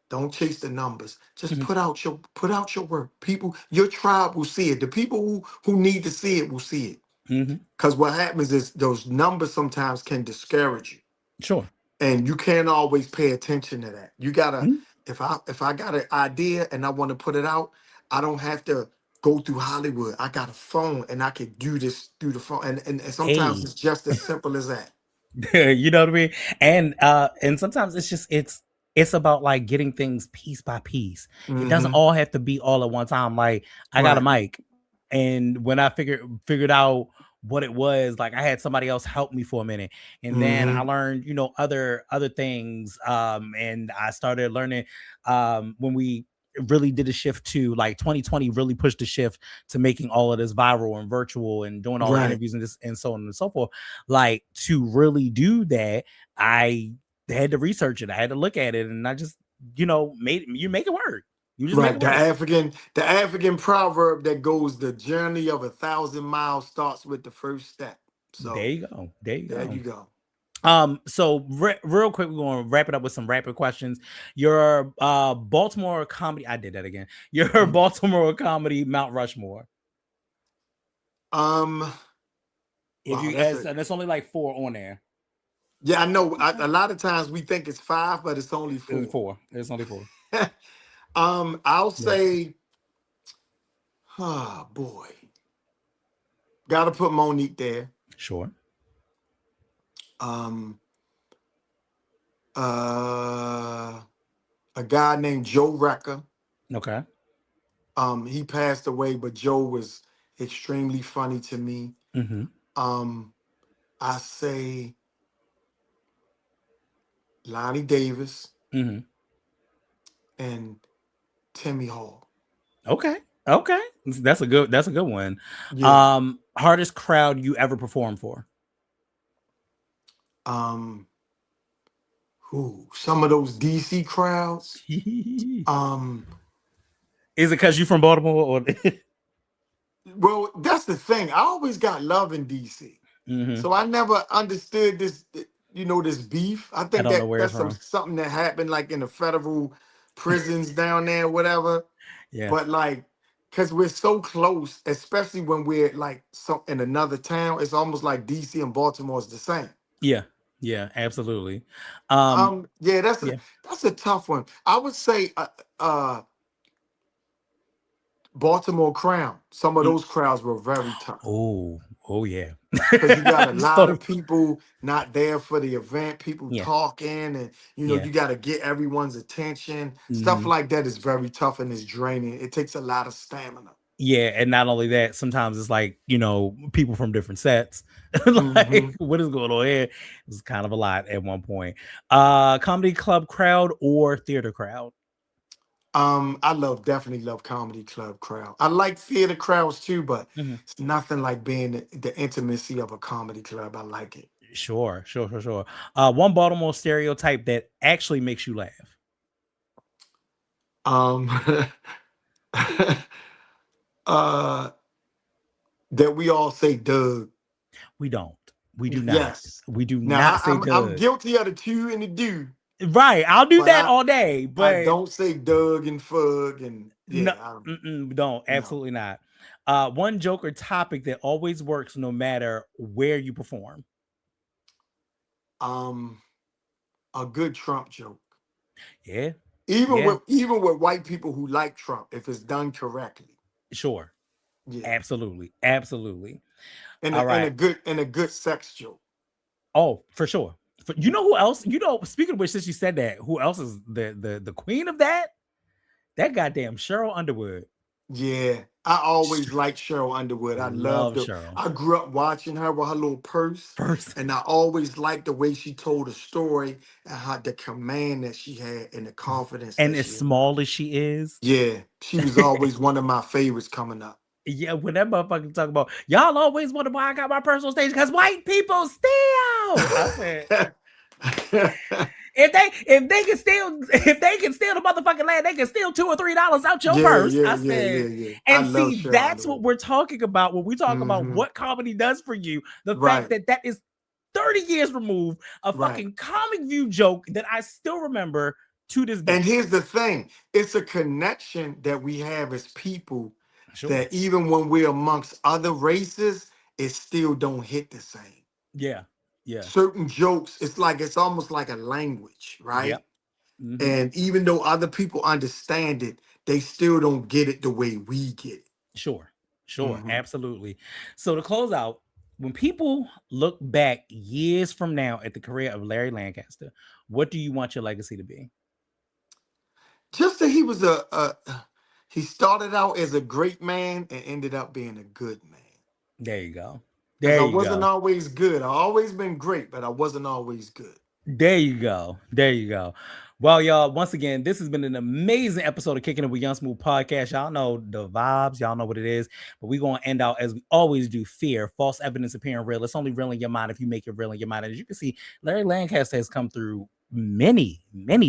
don't chase the numbers. Just Mm-hmm. put out your work. People, your tribe will see it. The people who need to see it will see it. Mm-hmm. Because what happens is those numbers sometimes can discourage you, Sure. and you can't always pay attention to that. You gotta, Mhm. if I got an idea and I want to put it out, I don't have to go through Hollywood. I got a phone and I can do this through the phone, and sometimes Hey. it's just as simple as that. You know what I mean? And sometimes it's about like getting things piece by piece. It doesn't Hmm. all have to be all at one time. Like I got a Right. mic, and when I figured out what it was, like I had somebody else help me for a minute, and then I Hmm. learned, other things. And I started learning when we really did a shift to like 2020 really pushed the shift to making all of this viral and virtual and doing all the Right. interviews and this and so on and so forth. Like to really do that, I had to research it. I had to look at it, and I just, make it work. You just make Right. it The work. African proverb that goes, "The journey of 1,000 miles starts with the first step." There So you go. There you there go. you go. So real quick, we're gonna wrap it up with some rapid questions. Your Baltimore comedy, I did that again. Your Mm. Baltimore comedy Mount Rushmore. Um. If Wow. you That's as a and it's only like four on there. Yeah. I know. A lot of times we think it's five, but it's only It's four. four. It's only four. I'll Yeah. say, oh boy, gotta put Monique there. Sure. Um. Uh. A guy named Joe Recker. Okay. He passed away, but Joe was extremely funny to me. Mm-hmm. Um. I say Lonnie Davis Mm-hmm. and Timmy Hall. Okay. Okay. That's a good one. Yeah. Hardest crowd you ever performed for? Um. Who? Some of those DC crowds. Is Um. it because you from Baltimore or Well, that's the thing. I always got love in DC, mm-hmm. so I never understood this. This beef. I I think don't know that where it's that's from. something that happened like in the federal prisons down there, whatever. Yeah. But like, cause we're so close, especially when we're like in another town, it's almost like DC and Baltimore is the same. Yeah. Yeah, absolutely. Yeah, that's a Yeah. that's a tough one. I would say, Baltimore Crown. Some of Mm. those crowds were very tough. Oh, oh yeah. Because you got a Just lot thought of people not there for the event, people yeah. talking, and Yeah. you got to get everyone's attention. Stuff Hmm. like that is very tough and is draining. It takes a lot of stamina. Yeah, and not only that, sometimes it's like, people from different sets. Hmm. Like, what is going on here? It was kind of a lot at one point. Comedy club crowd or theater crowd? I definitely love comedy club crowd. I like theater crowds too, but Mhm. it's nothing like being the intimacy of a comedy club. I like it. Sure, sure, sure, sure. One Baltimore stereotype that actually makes you laugh. Um, uh, that we all say Doug. We don't. We do not. Yes. We do Now not say I'm Doug. guilty of the two and the do. Right. I'll do But that I all day, I but don't say Doug and Fug and no, yeah, I don't don't. know. Absolutely not. One joke or topic that always works no matter where you perform. Um, a good Trump joke. Yeah. Even Yeah. with white people who like Trump, if it's done correctly. Sure. Yeah. Absolutely. Absolutely. And All a and a right. good and a good sex joke. Oh, for sure. You know who else? You know, speaking of which, since you said that, who else is the queen of that? That goddamn Cheryl Underwood. Yeah, I always liked Cheryl Underwood. I Love loved her. Cheryl. I grew up watching her with her little purse, First, and I always liked the way she told a story and how the command that she had and the confidence and that as she had. small as she is, Yeah, she was always one of my favorites coming up. yeah, when that motherfucker talk about y'all always wonder why I got my personal stage because white people steal. I said, if they can steal the motherfucking land, they can steal $2 or $3 out your Yeah, purse. yeah, I yeah, said, yeah, yeah. I and love see, Cheryl that's what Underwood. we're talking about when we talk about Hmm. what comedy does for you. The fact Right, that that is 30 years removed, a right. fucking comic view joke that I still remember to this And day. here's the thing, it's a connection that we have as people Sure. that even when we're amongst other races, it still don't hit the same. Yeah. Yeah. Certain jokes, it's like it's almost like a language, Yep. right? Mm-hmm. And even though other people understand it, they still don't get it the way we get it. Sure. Sure. Hmm. Absolutely. So to close out, when people look back years from now at the career of Larry Lancaster, what do you want your legacy to be? Just that he was he started out as a great man and ended up being a good man. There you go. Because There I you wasn't go. always good. I always been great, but I wasn't always good. There you go. There you go. Well, y'all, once again, this has been an amazing episode of Kicking It with Young Smooth podcast. Y'all know the vibes. Y'all know what it is. But we're going to end out as we always do. Fear, false evidence appearing real. It's only real in your mind if you make it real in your mind. And as you can see, Larry Lancaster has come through many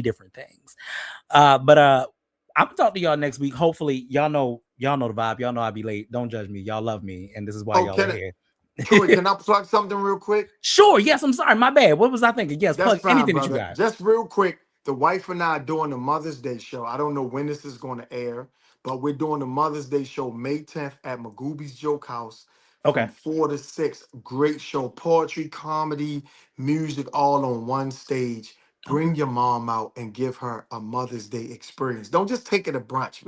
different things. But I'm gonna talk to y'all next week. Hopefully, y'all know the vibe. Y'all know I'll be late. Don't judge me. Y'all love me, and this is why Oh, y'all are can it, here. Troy, can I plug something real quick? Sure. Yes. I'm sorry. My bad. What was I thinking? Yes. That's Plug fine, anything that you brother. got. Just real quick, the wife and I are doing the Mother's Day show. I don't know when this is going to air, but we're doing the Mother's Day show May 10th at Magooby's Joke House from Okay. 4 to 6. Great show. Poetry, comedy, music, all on one stage. Okay. Bring your mom out and give her a Mother's Day experience. Don't just take her to brunch.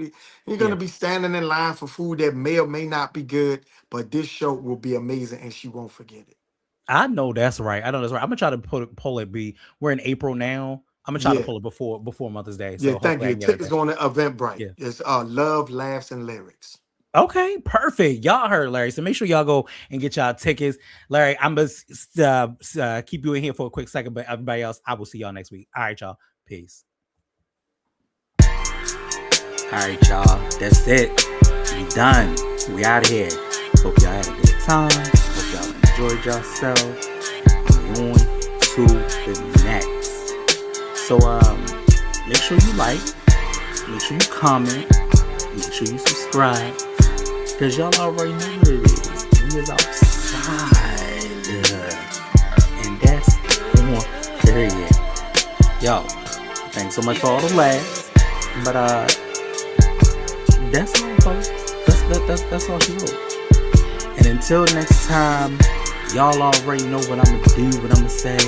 You're going Yeah. to be standing in line for food that may or may not be good, but this show will be amazing and she won't forget it. I know that's right. I know that's right. I'm gonna try to pull it. We're in April now. I'm gonna try to Yeah. pull it before Mother's Day. Yeah, So thank hopefully you. I The can get tickets everything. on the Eventbrite. Yeah. It's Love, Laughs, and Lyrics. Okay, perfect. Y'all heard Larry. So make sure y'all go and get y'all tickets. Larry, I'm gonna keep you in here for a quick second, but everybody else, I will see y'all next week. All right, y'all. Peace. All right, y'all. That's it. We done. We out of here. Hope y'all had a good time. Hope y'all enjoyed yourselves. On to the next. So make sure you like, make sure you comment, make sure you subscribe, because y'all already know what it is. We is outside. And that's on period. Yo, thanks so much for all the laughs. But that's all, folks. That's all she wrote. And until next time, y'all already know what I'm gonna do, what I'm gonna say.